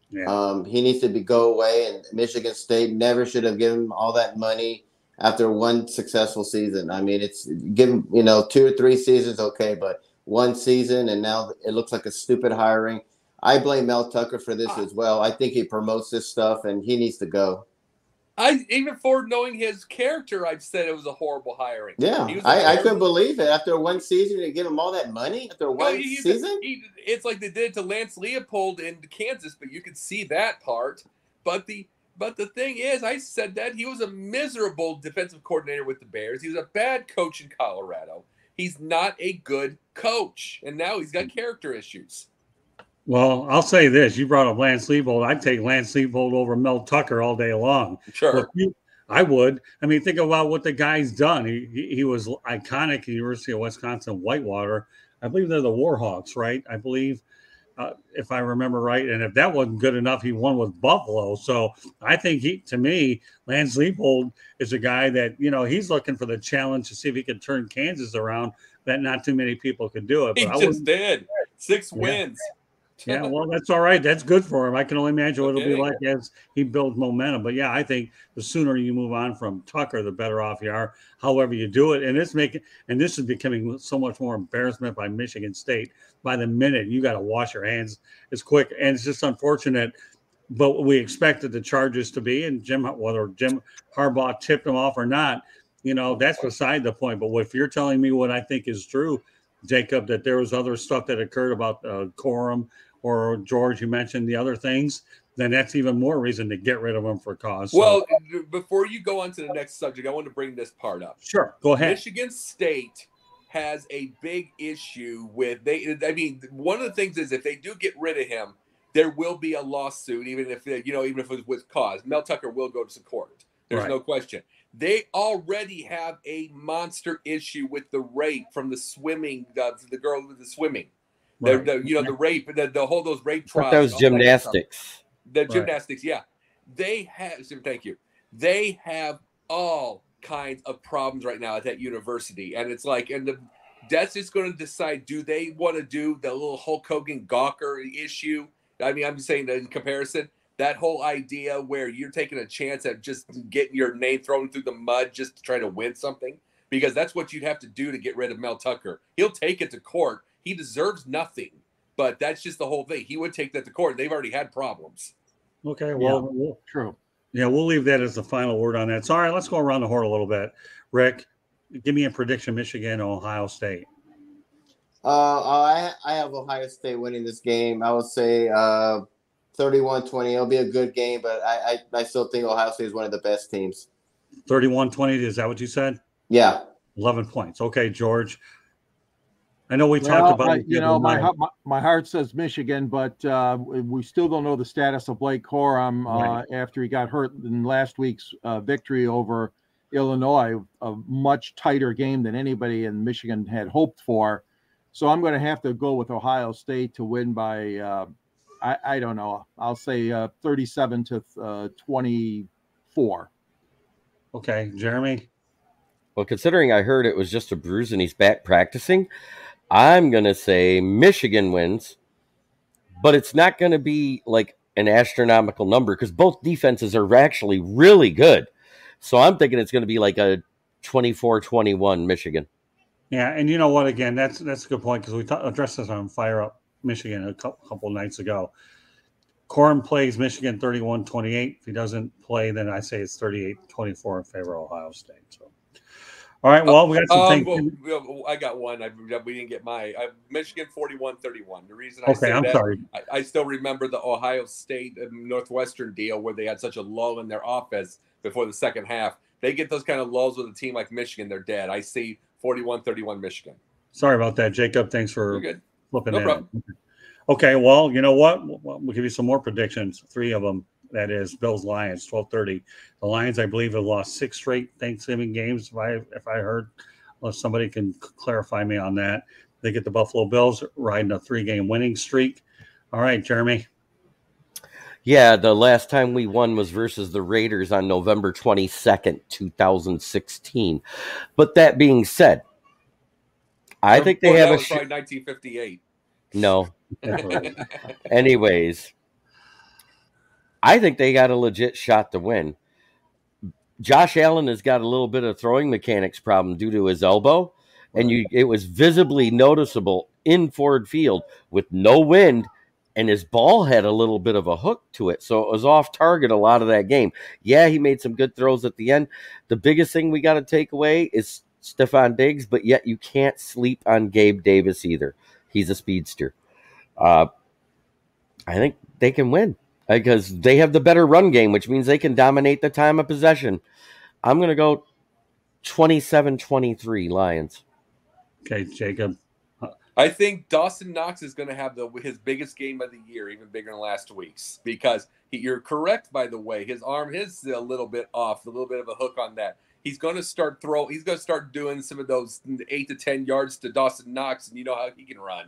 Yeah. He needs to go away, and Michigan State never should have given him all that money after one successful season. I mean, it's given 2 or 3 seasons, okay, but one season, and now it looks like a stupid hiring. I blame Mel Tucker for this as well. I think he promotes this stuff, and he needs to go. Even for knowing his character, I've said it was a horrible hiring. Yeah, I couldn't believe it. After one season, to give him all that money after one season? It's like they did it to Lance Leopold in Kansas, but you could see that part. But the thing is, I said that he was a miserable defensive coordinator with the Bears. He was a bad coach in Colorado. He's not a good coach, and now he's got character issues. Well, I'll say this. You brought up Lance Leopold. I'd take Lance Leopold over Mel Tucker all day long. Sure. I would. I mean, think about what the guy's done. He was iconic at University of Wisconsin Whitewater. I believe they're the Warhawks, right? I believe. if I remember right. And if that wasn't good enough, he won with Buffalo. So I think to me, Lance Leipold is a guy that, he's looking for the challenge to see if he can turn Kansas around. That not too many people could do it. He But just did 6 wins. Yeah, well, that's all right. That's good for him. I can only imagine what it'll be like as he builds momentum. But yeah, I think the sooner you move on from Tucker, the better off you are. However you do it, and this is becoming so much more embarrassment by Michigan State. By the minute, you got to wash your hands as quick, and it's just unfortunate. But we expected the charges to be, and whether Jim Harbaugh tipped them off or not, that's beside the point. But if you're telling me what I think is true, Jacob, that there was other stuff that occurred about Corum. Or George, you mentioned the other things, then that's even more reason to get rid of them for cause. Well, before you go on to the next subject, I want to bring this part up. Sure, go ahead. Michigan State has a big issue with one of the things is if they do get rid of him, there will be a lawsuit, even if it was with cause. Mel Tucker will go to court. There's no question. They already have a monster issue with the rape from the swimming, the girl with the swimming. Right. The rape, the whole those rape trials. That was gymnastics. The gymnastics, yeah. They have. Thank you. They have all kinds of problems right now at that university, and it's like, that's just going to decide: do they want to do the little Hulk Hogan Gawker issue? I mean, I'm just saying that in comparison, that whole idea where you're taking a chance at just getting your name thrown through the mud just to try to win something, because that's what you'd have to do to get rid of Mel Tucker. He'll take it to court. He deserves nothing, but that's just the whole thing. He would take that to court. They've already had problems. Okay, well, true. Yeah, we'll leave that as the final word on that. So, all right, let's go around the horn a little bit. Rick, give me a prediction: Michigan, Ohio State. I have Ohio State winning this game. I would say 31-20. It'll be a good game, but I still think Ohio State is one of the best teams. 31-20. Is that what you said? Yeah. 11 points. Okay, George. I know we talked about it. My heart says Michigan, but we still don't know the status of Blake Corum after he got hurt in last week's victory over Illinois, a much tighter game than anybody in Michigan had hoped for. So I'm going to have to go with Ohio State to win by, I don't know, I'll say 37-24. Okay, Jeremy? Well, considering I heard it was just a bruise and he's back practicing, I'm going to say Michigan wins, but it's not going to be like an astronomical number because both defenses are actually really good. So I'm thinking it's going to be like a 24-21 Michigan. Yeah, and you know what? Again, that's a good point because we addressed this on Fire Up Michigan a couple nights ago. Corum plays Michigan 31-28. If he doesn't play, then I say it's 38-24 in favor of Ohio State. So. All right, well, we got some things. I got one. We didn't get Michigan 41-31. The reason I still remember the Ohio State Northwestern deal where they had such a lull in their offense before the second half. They get those kind of lulls with a team like Michigan, they're dead. I see 41-31 Michigan. Sorry about that, Jacob. Thanks for flipping no that. Problem. Okay, well, you know what? We'll give you some more predictions. 3 of them. That is Bills Lions 12:30. The Lions, I believe, have lost 6 straight Thanksgiving games. If I heard, unless somebody can clarify me on that. They get the Buffalo Bills riding a 3-game winning streak. All right, Jeremy. Yeah, the last time we won was versus the Raiders on November 22nd, 2016. But that being said, I think they have probably 1958. No. Anyways. I think they got a legit shot to win. Josh Allen has got a little bit of throwing mechanics problem due to his elbow, and it was visibly noticeable in Ford Field with no wind, and his ball had a little bit of a hook to it, so it was off target a lot of that game. Yeah, he made some good throws at the end. The biggest thing we got to take away is Stephon Diggs, but yet you can't sleep on Gabe Davis either. He's a speedster. I think they can win. Because they have the better run game, which means they can dominate the time of possession. I'm going to go 27-23 Lions. Okay, Jacob. I think Dawson Knox is going to have his biggest game of the year, even bigger than last week's. Because you're correct, by the way. His arm is a little bit off, a little bit of a hook on that. He's going to start doing some of those 8 to 10 yards to Dawson Knox, and you know how he can run.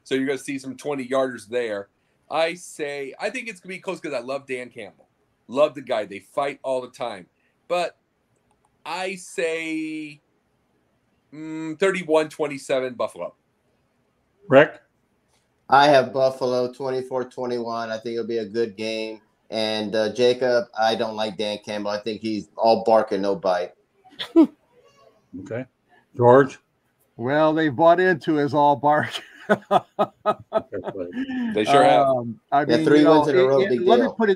So you're going to see some 20-yarders there. I think it's going to be close because I love Dan Campbell. Love the guy. They fight all the time. But I say 31-27 Buffalo. Rick? I have Buffalo 24-21. I think it'll be a good game. And Jacob, I don't like Dan Campbell. I think he's all bark and no bite. Okay. George? Well, they bought into his all bark. They sure have. I mean, 3 wins in a row, big let me deal. put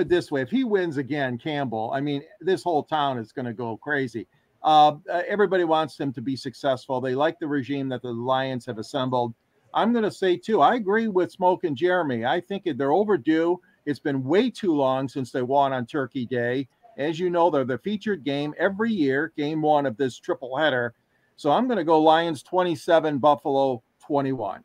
it this way: if he wins again, Campbell, I mean, this whole town is going to go crazy. Everybody wants him to be successful. They like the regime that the Lions have assembled. I'm going to say too, I agree with Smoke and Jeremy. I think they're overdue. It's been way too long since they won on Turkey Day. As you know, they're the featured game every year, game one of this triple header. So I'm going to go Lions 27, Buffalo 21.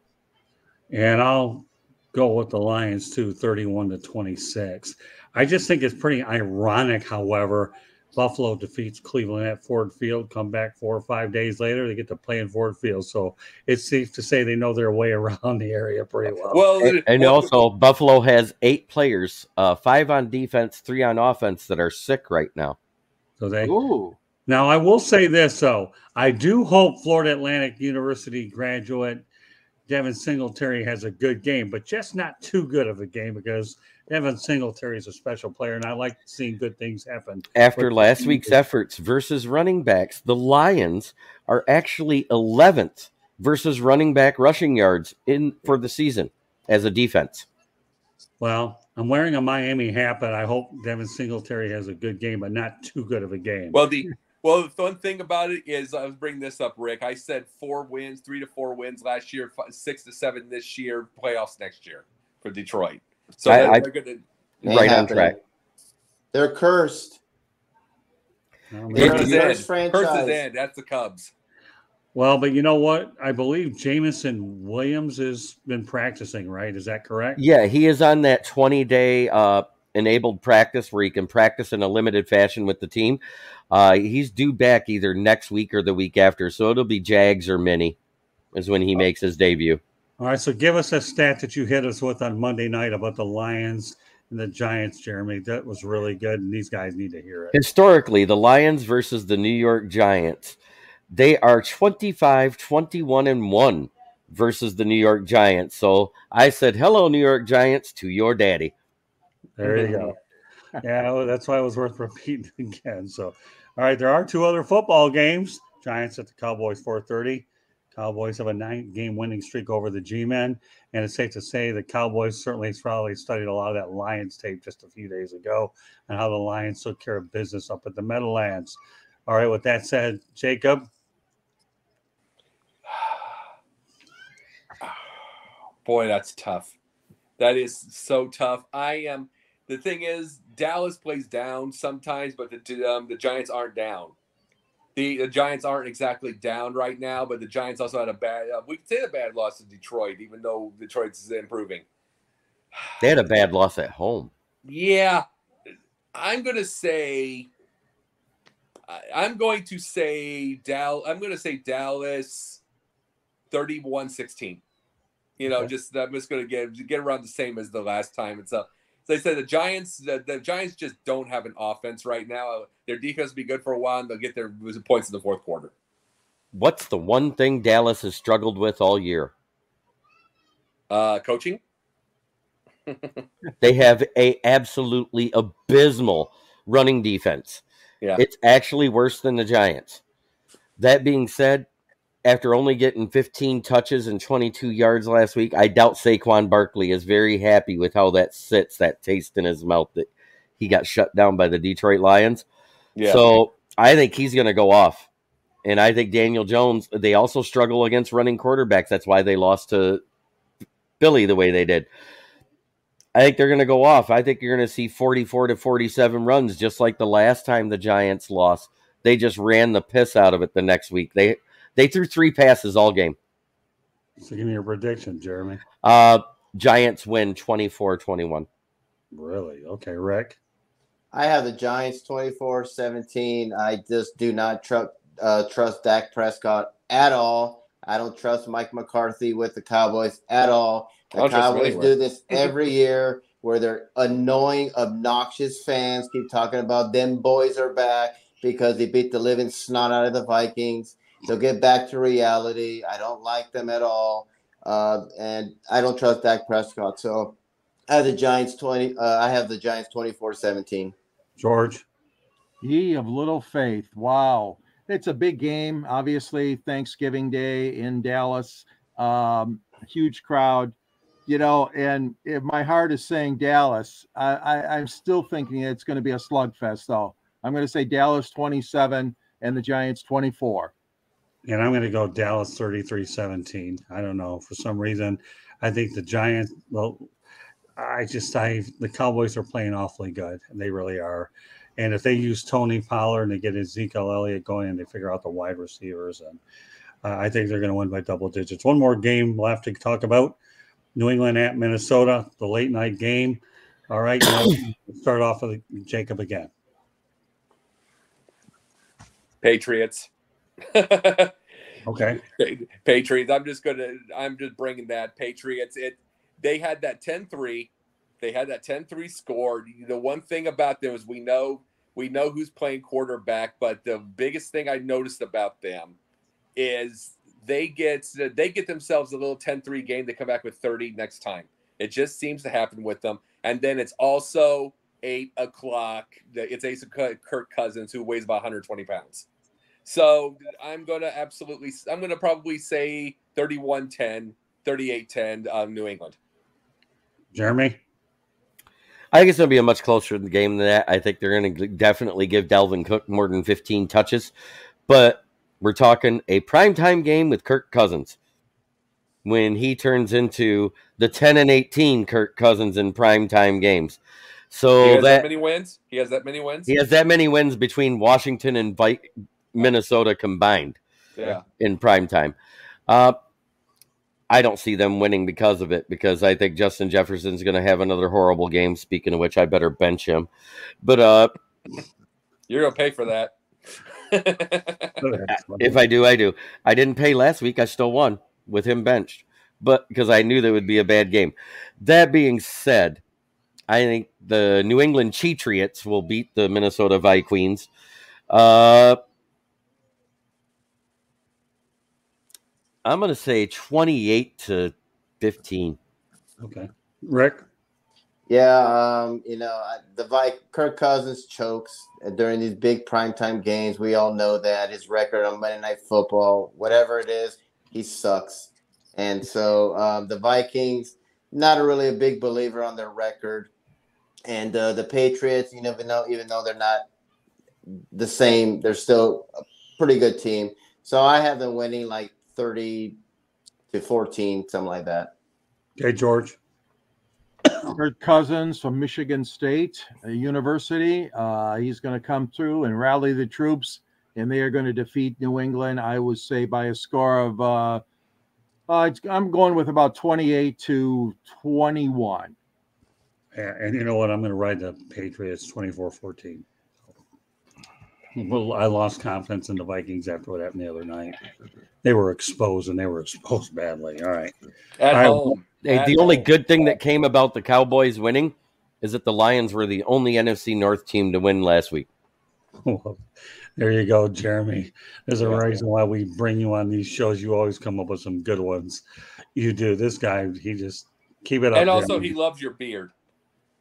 And I'll go with the Lions too, 31-26. I just think it's pretty ironic, however, Buffalo defeats Cleveland at Ford Field, come back 4 or 5 days later, they get to play in Ford Field. So it's safe to say they know their way around the area pretty well. And also, Buffalo has 8 players, 5 on defense, 3 on offense that are sick right now. So they. Ooh. Now, I will say this, though. I do hope Florida Atlantic University graduate Devin Singletary has a good game, but just not too good of a game because Devin Singletary is a special player, and I like seeing good things happen. After last week's efforts versus running backs, the Lions are actually 11th versus running back rushing yards for the season as a defense. Well, I'm wearing a Miami hat, but I hope Devin Singletary has a good game, but not too good of a game. Well, the fun thing about it is, I was bringing this up, Rick. I said 4 wins, 3 to 4 wins last year, 6 to 7 this year, playoffs next year for Detroit. So they're going to right on track. They're cursed. Curse is franchise. Curse is in. That's the Cubs. Well, but you know what? I believe Jamison Williams has been practicing, right? Is that correct? Yeah, he is on that 20-day enabled practice where he can practice in a limited fashion with the team. He's due back either next week or the week after, so it'll be Jags or Mini is when he makes his debut. All right, so give us a stat that you hit us with on Monday night about the Lions and the Giants, Jeremy. That was really good, and these guys need to hear it. Historically, the Lions versus the New York Giants, they are 25-21-1 versus the New York Giants. So I said, hello, New York Giants, to your daddy. There you go. Yeah, well, that's why it was worth repeating again. So, all right, there are 2 other football games. Giants at the Cowboys, 4:30. Cowboys have a 9-game winning streak over the G-Men, and it's safe to say the Cowboys certainly probably studied a lot of that Lions tape just a few days ago and how the Lions took care of business up at the Meadowlands. All right, with that said, Jacob? Boy, that's tough. That is so tough. The thing is, Dallas plays down sometimes, but the Giants aren't down. The Giants aren't exactly down right now, but the Giants also had a bad we could say a bad loss to Detroit, even though Detroit's improving. They had a bad loss at home. Yeah. I'm going to say Dallas 31-16. I'm just going to get around the same as the last time. It's They said the Giants just don't have an offense right now. Their defense will be good for a while, and they'll get their points in the fourth quarter. What's the one thing Dallas has struggled with all year? Coaching. They have a absolutely abysmal running defense. Yeah. It's actually worse than the Giants. That being said, after only getting 15 touches and 22 yards last week, I doubt Saquon Barkley is very happy with how that sits, that taste in his mouth that he got shut down by the Detroit Lions. Yeah. So I think he's going to go off. And I think Daniel Jones, they also struggle against running quarterbacks. That's why they lost to Philly the way they did. I think they're going to go off. I think you're going to see 44 to 47 runs, just like the last time the Giants lost. They just ran the piss out of it the next week. They threw 3 passes all game. So give me your prediction, Jeremy. Giants win 24-21. Really? Okay, Rick? I have the Giants 24-17. I just do not trust Dak Prescott at all. I don't trust Mike McCarthy with the Cowboys at all. The don't trust him Cowboys anywhere. do this every year where their annoying, obnoxious fans keep talking about them boys are back because they beat the living snot out of the Vikings. They'll get back to reality. I don't like them at all. And I don't trust Dak Prescott. So I have the Giants 24-17. George. Ye of little faith. Wow. It's a big game. Obviously, Thanksgiving Day in Dallas. Huge crowd. And if my heart is saying Dallas, I'm still thinking it's going to be a slugfest, though. I'm going to say Dallas 27 and the Giants 24. And I'm going to go Dallas 33-17. I don't know. For some reason, I think the Giants, the Cowboys are playing awfully good. And they really are. And if they use Tony Pollard and they get Ezekiel Elliott going and they figure out the wide receivers, and I think they're going to win by double digits. One more game we'll have to talk about. New England at Minnesota, the late night game. All right. Start off with Jacob again. Patriots. Okay. Patriots. I'm just bringing that. Patriots. They had that 10-3. They had that 10-3 score. The one thing about them is we know who's playing quarterback, but the biggest thing I noticed about them is they get themselves a little 10-3 game. They come back with 30 next time. It just seems to happen with them. And then it's also 8 o'clock. It's Ace of Kirk Cousins, who weighs about 120 pounds. So I'm going to probably say 31-10, 38-10 New England. Jeremy? I think it's going to be a much closer game than that. I think they're going to definitely give Dalvin Cook more than 15 touches. But we're talking a primetime game with Kirk Cousins. When he turns into the 10-18 Kirk Cousins in primetime games. So he has that many wins? He has that many wins? He has that many wins between Washington and Minnesota combined in primetime. I don't see them winning because of it, because I think Justin Jefferson's going to have another horrible game. Speaking of which, I better bench him. But you're going to pay for that. If I do, I do. I didn't pay last week. I still won with him benched, but because I knew that would be a bad game. That being said, I think the New England Patriots will beat the Minnesota Vikings. I'm going to say 28-15. Okay. Rick? Yeah, Kirk Cousins chokes during these big primetime games. We all know that his record on Monday Night Football, whatever it is, he sucks. And so the Vikings, not really a big believer on their record. And the Patriots, even though they're not the same, they're still a pretty good team. So I have them winning like 30-14, something like that. Okay, George. Kirk Cousins from Michigan State University. He's going to come through and rally the troops, and they are going to defeat New England, I would say, by a score of I'm going with about 28-21. Yeah, and you know what? I'm going to ride the Patriots 24-14. Well, I lost confidence in the Vikings after what happened the other night. They were exposed, and they were exposed badly. All right. At home. The only good thing that came about the Cowboys winning is that the Lions were the only NFC North team to win last week. Well, there you go, Jeremy. There's a reason why we bring you on these shows. You always come up with some good ones. You do. This guy, he just keep it up. And also, he loves your beard.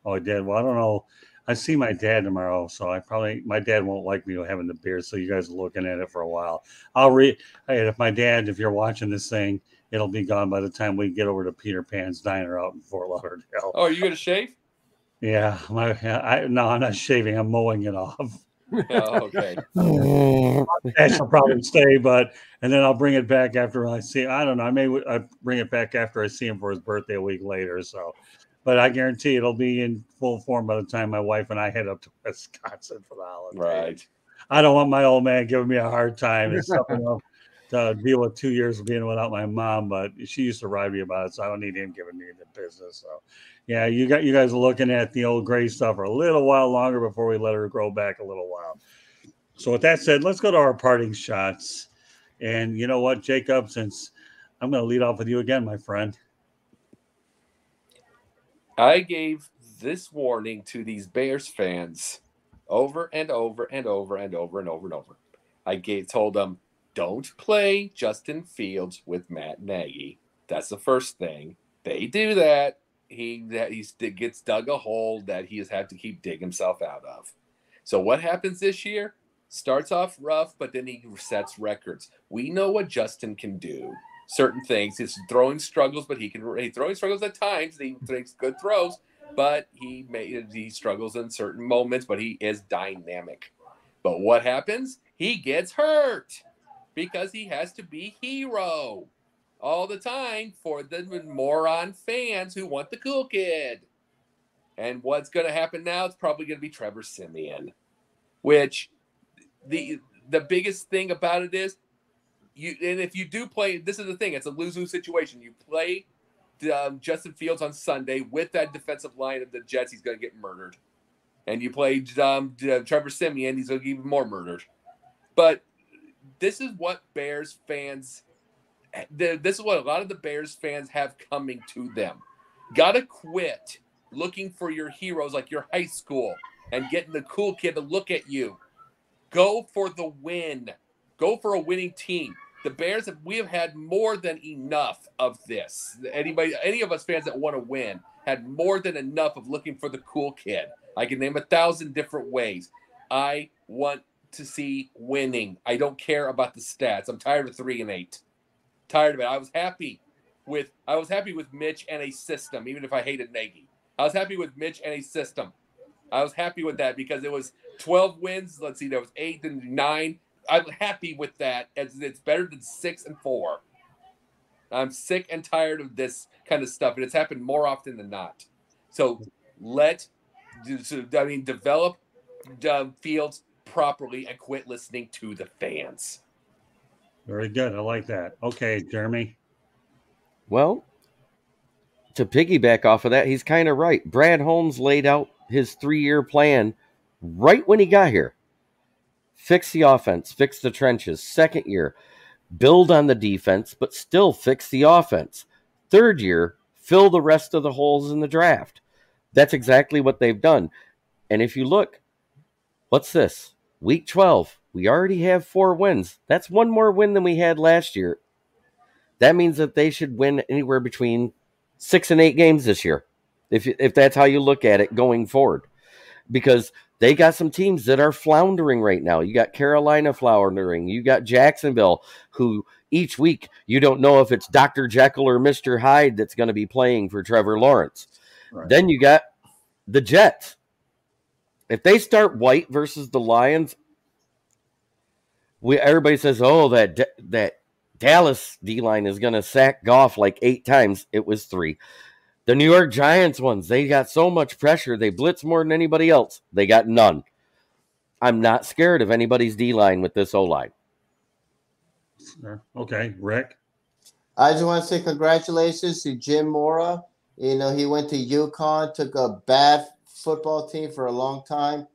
Oh, he did. Well, I don't know. I see my dad tomorrow, so my dad won't like me having the beard, so you guys are looking at it for a while. Hey, if you're watching this thing, it'll be gone by the time we get over to Peter Pan's Diner out in Fort Lauderdale. Oh, are you going to shave? Yeah. No, I'm not shaving. I'm mowing it off. Oh, okay. I shall probably stay, and then I'll bring it back after I see. I don't know. I bring it back after I see him for his birthday a week later. So, but I guarantee it'll be in full form by the time my wife and I head up to Wisconsin for the holidays. Right. I don't want my old man giving me a hard time. It's something to deal with 2 years of being without my mom, but she used to ride me about it, so I don't need him giving me the business. So, yeah, you guys are looking at the old gray stuff for a little while longer before we let her grow back a little while. So with that said, let's go to our parting shots. And you know what, Jacob, since I'm going to lead off with you again, my friend. I gave this warning to these Bears fans over and over and over and over and over and over. Told them, don't play Justin Fields with Matt Nagy. That's the first thing. They do that. He gets dug a hole that he has had to keep digging himself out of. So what happens this year? Starts off rough, but then he sets records. We know what Justin can do. Certain things. His throwing struggles, but he throwing struggles at times. He makes good throws, but he struggles in certain moments, but he is dynamic. But what happens? He gets hurt because he has to be hero all the time for the moron fans who want the cool kid. And what's going to happen now? It's probably going to be Trevor Siemian, which the biggest thing about it is and if you do play, this is the thing, it's a lose-lose situation. You play Justin Fields on Sunday with that defensive line of the Jets, he's going to get murdered. And you play Trevor Siemian, he's going to get even more murdered. But this is what Bears fans, this is what a lot of the Bears fans have coming to them. Got to quit looking for your heroes like your high school and getting the cool kid to look at you. Go for the win. Go for a winning team. The Bears, we have had more than enough of this. Any of us fans that want to win had more than enough of looking for the cool kid. I can name 1,000 different ways. I want to see winning. I don't care about the stats. I'm tired of 3-8. Tired of it. I was happy with Mitch and a system, even if I hated Nagy. I was happy with Mitch and a system. I was happy with that because it was 12 wins. Let's see, there was 8 and 9. I'm happy with that, as it's better than 6-4. I'm sick and tired of this kind of stuff, and it's happened more often than not. So develop Fields properly and quit listening to the fans. Very good. I like that. Okay, Jeremy. Well, to piggyback off of that, he's kind of right. Brad Holmes laid out his 3-year plan right when he got here. Fix the offense, fix the trenches. Second year, build on the defense, but still fix the offense. Third year, fill the rest of the holes in the draft. That's exactly what they've done. And if you look, what's this? Week 12, we already have 4 wins. That's 1 more win than we had last year. That means that they should win anywhere between 6 and 8 games this year, if that's how you look at it going forward. Because they got some teams that are floundering right now. You got Carolina floundering. You got Jacksonville, who each week you don't know if it's Dr. Jekyll or Mr. Hyde that's going to be playing for Trevor Lawrence. Right. Then you got the Jets. If they start White versus the Lions, everybody says, oh, that Dallas D-line is going to sack Goff like 8 times. It was 3. The New York Giants ones, they got so much pressure. They blitz more than anybody else. They got none. I'm not scared of anybody's D-line with this O-line. Okay, Rick? I just want to say congratulations to Jim Mora. He went to UConn, took a bad football team for a long time.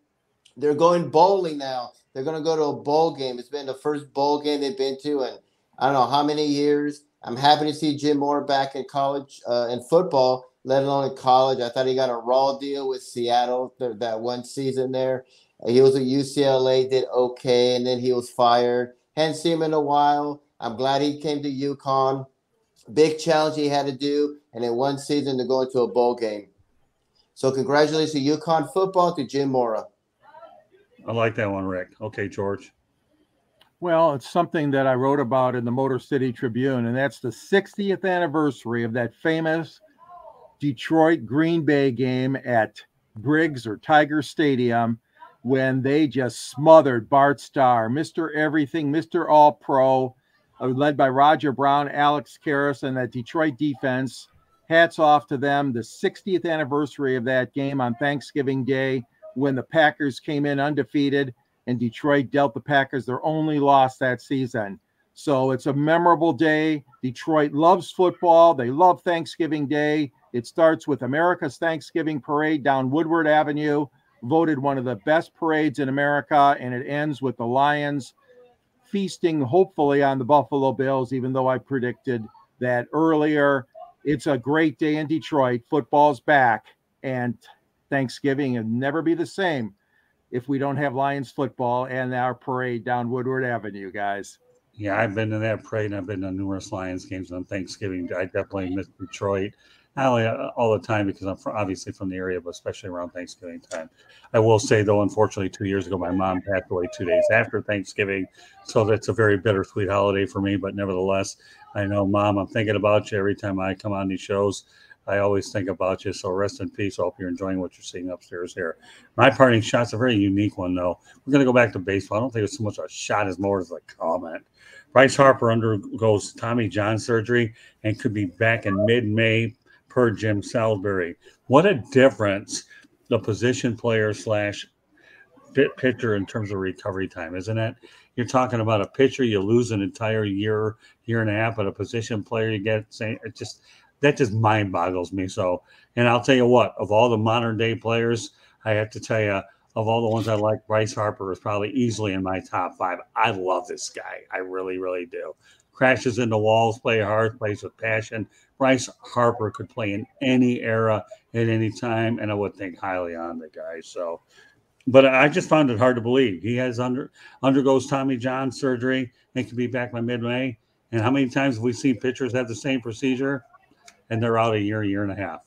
They're going bowling now. They're going to go to a bowl game. It's been the first bowl game they've been to in I don't know how many years. I'm happy to see Jim Mora back in college in football, let alone in college. I thought he got a raw deal with Seattle that one season there. He was at UCLA, did okay, and then he was fired. Hadn't seen him in a while. I'm glad he came to UConn. Big challenge he had to do, and in one season to go into a bowl game. So congratulations to UConn football, to Jim Mora. I like that one, Rick. Okay, George. Well, it's something that I wrote about in the Motor City Tribune, and that's the 60th anniversary of that famous Detroit Green Bay game at Briggs or Tiger Stadium when they just smothered Bart Starr, Mr. Everything, Mr. All-Pro, led by Roger Brown, Alex Karras, and that Detroit defense. Hats off to them. The 60th anniversary of that game on Thanksgiving Day when the Packers came in undefeated and Detroit dealt the Packers their only loss that season. So it's a memorable day. Detroit loves football. They love Thanksgiving Day. It starts with America's Thanksgiving Parade down Woodward Avenue, voted one of the best parades in America, and it ends with the Lions feasting, hopefully, on the Buffalo Bills, even though I predicted that earlier. It's a great day in Detroit. Football's back, and Thanksgiving will never be the same if we don't have Lions football and our parade down Woodward Avenue, guys. Yeah, I've been to that parade, and I've been to numerous Lions games on Thanksgiving. I definitely miss Detroit, not only all the time because I'm obviously from the area, but especially around Thanksgiving time. I will say, though, unfortunately, 2 years ago, my mom passed away 2 days after Thanksgiving, so that's a very bittersweet holiday for me. But nevertheless, I know, Mom, I'm thinking about you every time I come on these shows. I always think about you. So rest in peace. I hope you're enjoying what you're seeing upstairs here. My parting shot's a very unique one, though. We're going to go back to baseball. I don't think it's so much a shot as more as a comment. Bryce Harper undergoes Tommy John surgery and could be back in mid-May per Jim Salisbury. What a difference the position player / pitcher in terms of recovery time, isn't it? You're talking about a pitcher, you lose an entire year and a half, but a position player you get that just mind boggles me. So, and I'll tell you what, of all the modern day players, I have to tell you, of all the ones I like, Bryce Harper is probably easily in my top 5. I love this guy. I really, really do. Crashes into walls, plays hard, plays with passion. Bryce Harper could play in any era at any time, and I would think highly on the guy. So, but I just found it hard to believe. He undergoes Tommy John surgery and can be back by mid-May. And how many times have we seen pitchers have the same procedure and they're out a year and a half?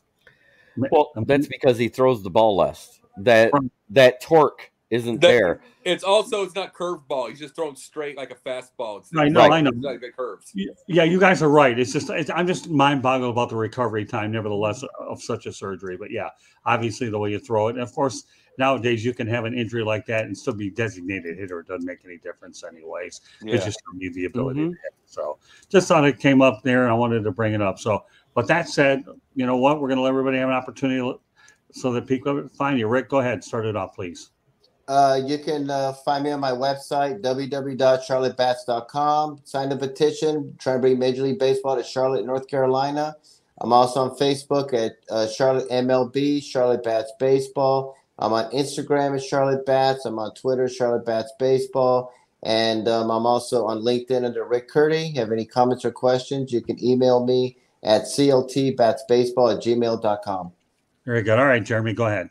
Well, that's because he throws the ball less. That torque isn't there. It's not curveball. He's just throwing straight like a fastball. I know. It's like curves. Yeah, you guys are right. I'm just mind boggled about the recovery time, nevertheless, of such a surgery. But yeah, obviously the way you throw it. And of course, nowadays you can have an injury like that and still be designated hitter. It doesn't make any difference anyways. Yeah. It's just give you the ability to hit. So just thought it came up there and I wanted to bring it up. So, but that said, you know what? We're going to let everybody have an opportunity so that people find you. Rick, go ahead. Start it off, please. You can find me on my website, www.charlottebats.com. Sign the petition. Try to bring Major League Baseball to Charlotte, North Carolina. I'm also on Facebook at Charlotte MLB, Charlotte Bats Baseball. I'm on Instagram at Charlotte Bats. I'm on Twitter, Charlotte Bats Baseball. And I'm also on LinkedIn under Rick Curdy. Have any comments or questions, you can email me at cltbatsbaseball@gmail.com. Very good. All right, Jeremy, go ahead.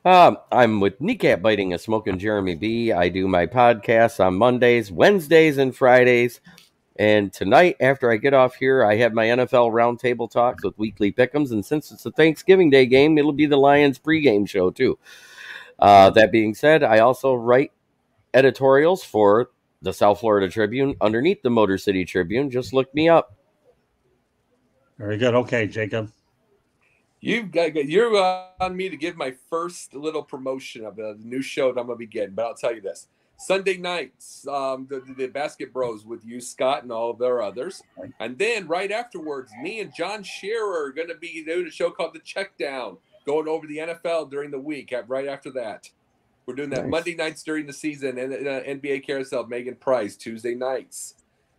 I'm with Kneecap Biting and Smoking Jeremy B. I do my podcasts on Mondays, Wednesdays, and Fridays. And tonight, after I get off here, I have my NFL Roundtable Talks with Weekly Pick'ems. And since it's a Thanksgiving Day game, it'll be the Lions pregame show, too. That being said, I also write editorials for the South Florida Tribune underneath the Motor City Tribune. Just look me up. Very good. Okay, Jacob. You're on me to give my first little promotion of the new show that I'm going to be getting. But I'll tell you this. Sunday nights, the Basket Bros with you, Scott, and all of their others. And then right afterwards, me and John Shearer are going to be doing a show called The Checkdown, going over the NFL during the week. Right after that, we're doing that Monday nights during the season, and NBA Carousel, Megan Price, Tuesday nights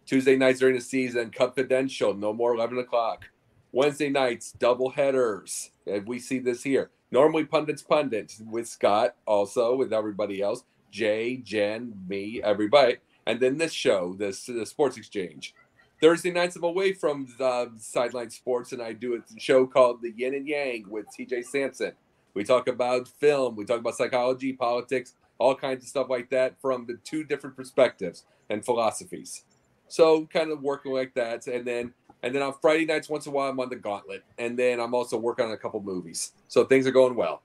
during the season, Confidential, no more 11 o'clock. Wednesday nights, double headers. And we see this here. Normally Pundits with Scott, also with everybody else. Jay, Jen, me, everybody. And then this show, the Sports Exchange. Thursday nights, I'm away from the Sideline Sports, and I do a show called The Yin and Yang with TJ Sampson. We talk about film. We talk about psychology, politics, all kinds of stuff like that from the 2 different perspectives and philosophies. So kind of working like that. And then on Friday nights, once in a while, I'm on the Gauntlet. And then I'm also working on a couple movies. So things are going well.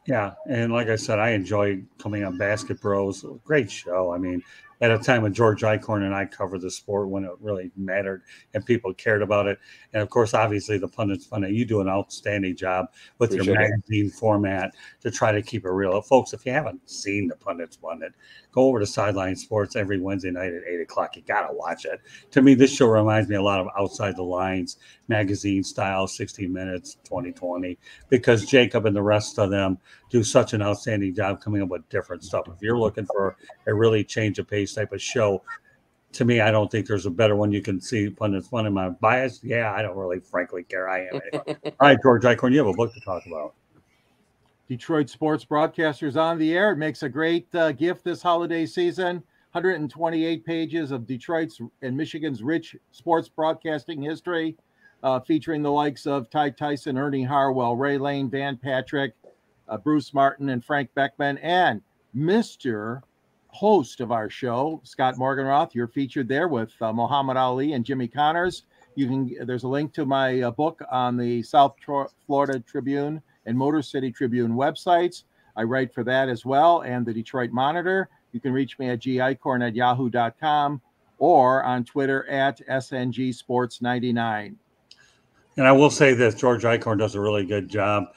Yeah. And like I said, I enjoy coming on Basket Bros. Great show. I mean, at a time when George Eichhorn and I covered the sport when it really mattered and people cared about it. And of course, obviously the Pundits Pundit, you do an outstanding job with your magazine format to try to keep it real. Folks, if you haven't seen the Pundits Pundit, go over to Sideline Sports every Wednesday night at 8 o'clock. You got to watch it. To me, this show reminds me a lot of Outside the Lines magazine style, 60 Minutes, 2020, because Jacob and the rest of them do such an outstanding job coming up with different stuff. If you're looking for a really change of pace type of show, to me, I don't think there's a better one you can see. Pundits Fun. Am I biased? Yeah, I don't really frankly care. I am. All right, George Eichhorn, you have a book to talk about. Detroit Sports Broadcasters on the Air. It makes a great gift this holiday season. 128 pages of Detroit's and Michigan's rich sports broadcasting history, featuring the likes of Ty Tyson, Ernie Harwell, Ray Lane, Van Patrick, Bruce Martin, and Frank Beckman, and Mr. host of our show, Scott Morganroth. You're featured there with Muhammad Ali and Jimmy Connors. There's a link to my book on the South Florida Tribune and Motor City Tribune websites. I write for that as well, and the Detroit Monitor. You can reach me at gicorn@yahoo.com or on Twitter at SNGSports99. And I will say this, George Eichhorn does a really good job,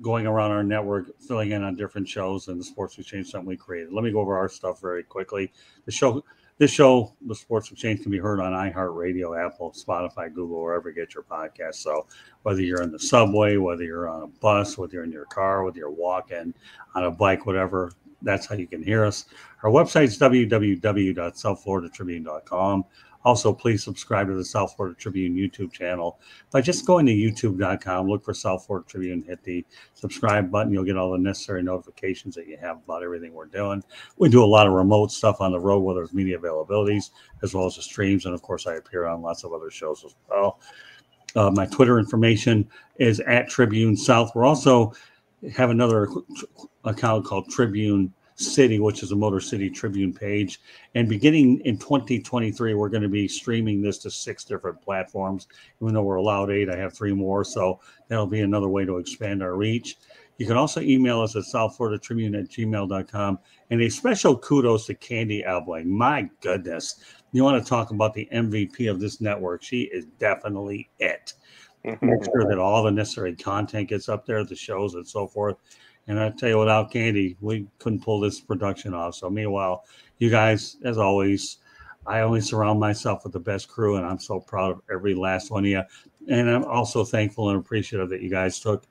going around our network, filling in on different shows and the Sports Exchange, something we created. Let me go over our stuff very quickly. This show, the Sports Exchange, can be heard on iHeartRadio, Apple, Spotify, Google, wherever you get your podcasts. So whether you're in the subway, whether you're on a bus, whether you're in your car, whether you're walking, on a bike, whatever, that's how you can hear us. Our website is www.southfloridatribune.com. Also, please subscribe to the South Florida Tribune YouTube channel by just going to youtube.com, look for South Florida Tribune, hit the subscribe button. You'll get all the necessary notifications that you have about everything we're doing. We do a lot of remote stuff on the road, whether it's media availabilities, as well as the streams. And, of course, I appear on lots of other shows as well. My Twitter information is at Tribune South. We're also have another account called Tribune City, which is a Motor City Tribune page. And beginning in 2023, we're going to be streaming this to 6 different platforms. Even though we're allowed 8, I have 3 more. So that'll be another way to expand our reach. You can also email us at southfloridatribune@gmail.com. And a special kudos to Candy Albling. My goodness. You want to talk about the MVP of this network. She is definitely it. Make sure that all the necessary content gets up there, the shows and so forth. And I tell you, without Candy, we couldn't pull this production off. So meanwhile, you guys, as always, I only surround myself with the best crew, and I'm so proud of every last one of you. And I'm also thankful and appreciative that you guys took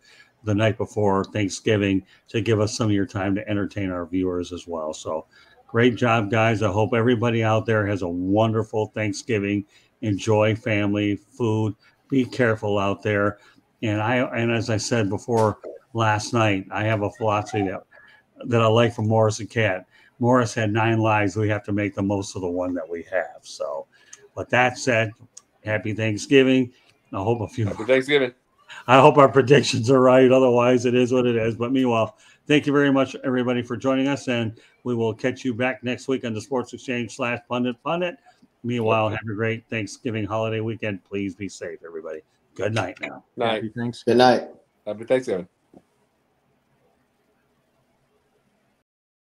the night before Thanksgiving to give us some of your time to entertain our viewers as well. So great job, guys. I hope everybody out there has a wonderful Thanksgiving. Enjoy family, food. Be careful out there. And as I said before, last night, I have a philosophy that I like from Morris and Cat. Morris had 9 lives. We have to make the most of the one that we have. So, with that said, happy Thanksgiving. Happy Thanksgiving. I hope our predictions are right. Otherwise, it is what it is. But meanwhile, thank you very much, everybody, for joining us. And we will catch you back next week on the Sports Exchange /Pundit. Meanwhile, have a great Thanksgiving holiday weekend. Please be safe, everybody. Good night now. Night. Happy Thanksgiving. Good night. Happy Thanksgiving.